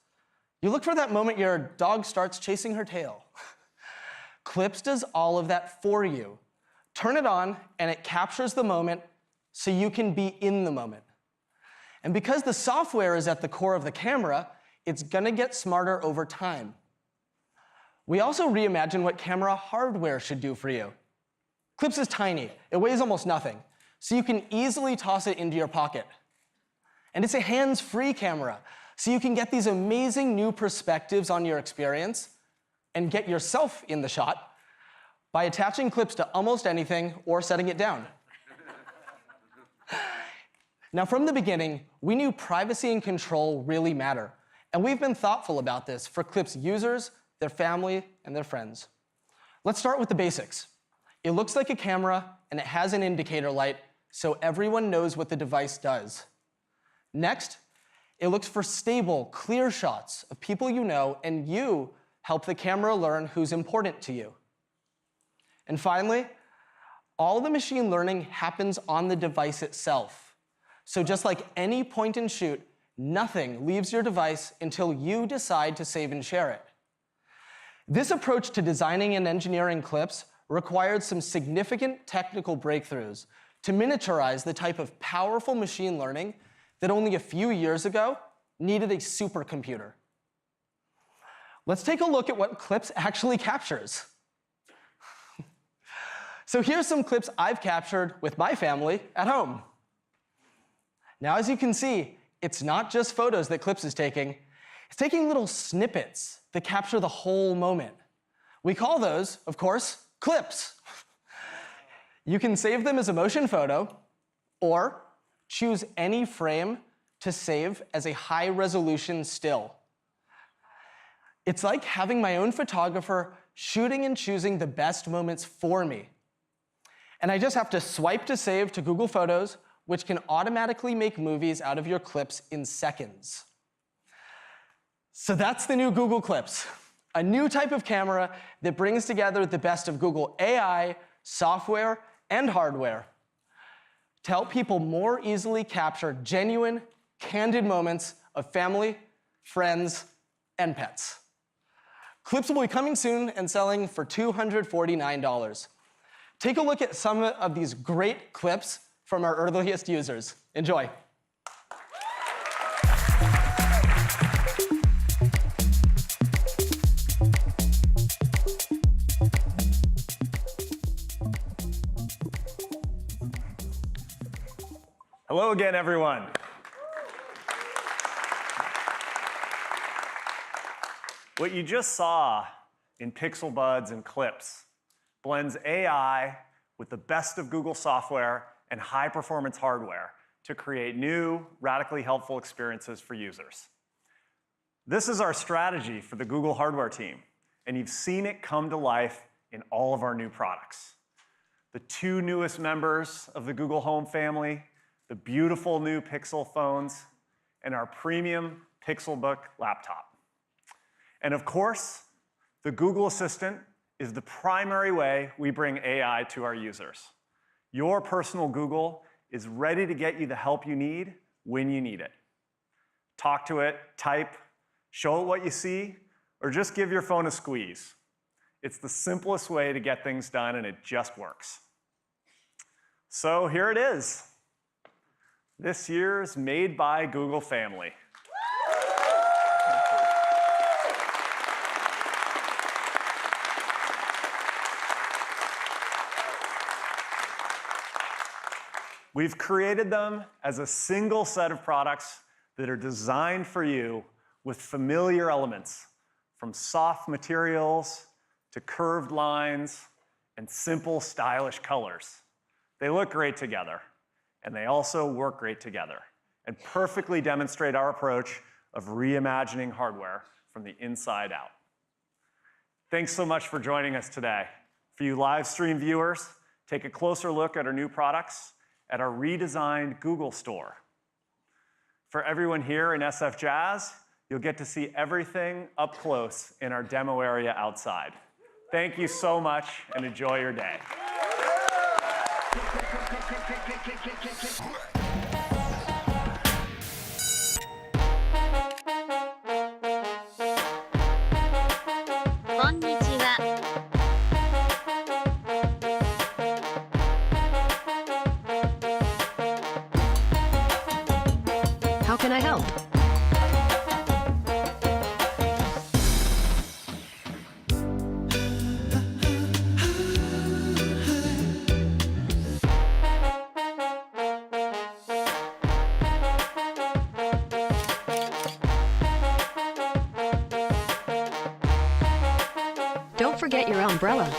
You look for that moment your dog starts chasing her tail. Clips does all of that for you. Turn it on, and it captures the moment so you can be in the moment. And because the software is at the core of the camera, it's gonna get smarter over time. We also reimagined what camera hardware should do for you. Clips is tiny. It weighs almost nothing, so you can easily toss it into your pocket. And it's a hands-free camera, so you can get these amazing new perspectives on your experience and get yourself in the shot by attaching Clips to almost anything or setting it down. Now, from the beginning, we knew privacy and control really matter, and we've been thoughtful about this for Clips users, their family, and their friends. Let's start with the basics. It looks like a camera, and it has an indicator light, so everyone knows what the device does. Next, it looks for stable, clear shots of people you know, and you help the camera learn who's important to you. And finally, all the machine learning happens on the device itself. So just like any point and shoot, nothing leaves your device until you decide to save and share it. This approach to designing and engineering Clips required some significant technical breakthroughs to miniaturize the type of powerful machine learning that only a few years ago needed a supercomputer. Let's take a look at what Clips actually captures. So here's some clips I've captured with my family at home. Now, as you can see, it's not just photos that Clips is taking. It's taking little snippets that capture the whole moment. We call those, of course, clips. You can save them as a motion photo, or choose any frame to save as a high-resolution still. It's like having my own photographer shooting and choosing the best moments for me. And I just have to swipe to save to Google Photos, which can automatically make movies out of your clips in seconds. So that's the new Google Clips, a new type of camera that brings together the best of Google AI, software, and hardware to help people more easily capture genuine, candid moments of family, friends, and pets. Clips will be coming soon and selling for $249. Take a look at some of these great clips from our earliest users. Enjoy. Hello again, everyone. What you just saw in Pixel Buds and Clips blends AI with the best of Google software and high-performance hardware to create new, radically helpful experiences for users. This is our strategy for the Google hardware team, and you've seen it come to life in all of our new products. The two newest members of the Google Home family, the beautiful new Pixel phones, and our premium Pixelbook laptop. And of course, the Google Assistant is the primary way we bring AI to our users. Your personal Google is ready to get you the help you need when you need it. Talk to it, type, show it what you see, or just give your phone a squeeze. It's the simplest way to get things done, and it just works. So here it is. This year's Made by Google family. We've created them as a single set of products that are designed for you with familiar elements, from soft materials to curved lines and simple, stylish colors. They look great together, and they also work great together and perfectly demonstrate our approach of reimagining hardware from the inside out. Thanks so much for joining us today. For you live stream viewers, take a closer look at our new products at our redesigned Google store. For everyone here in SF Jazz, you'll get to see everything up close in our demo area outside. Thank you so much, and enjoy your day. How can I help? Don't forget your umbrella.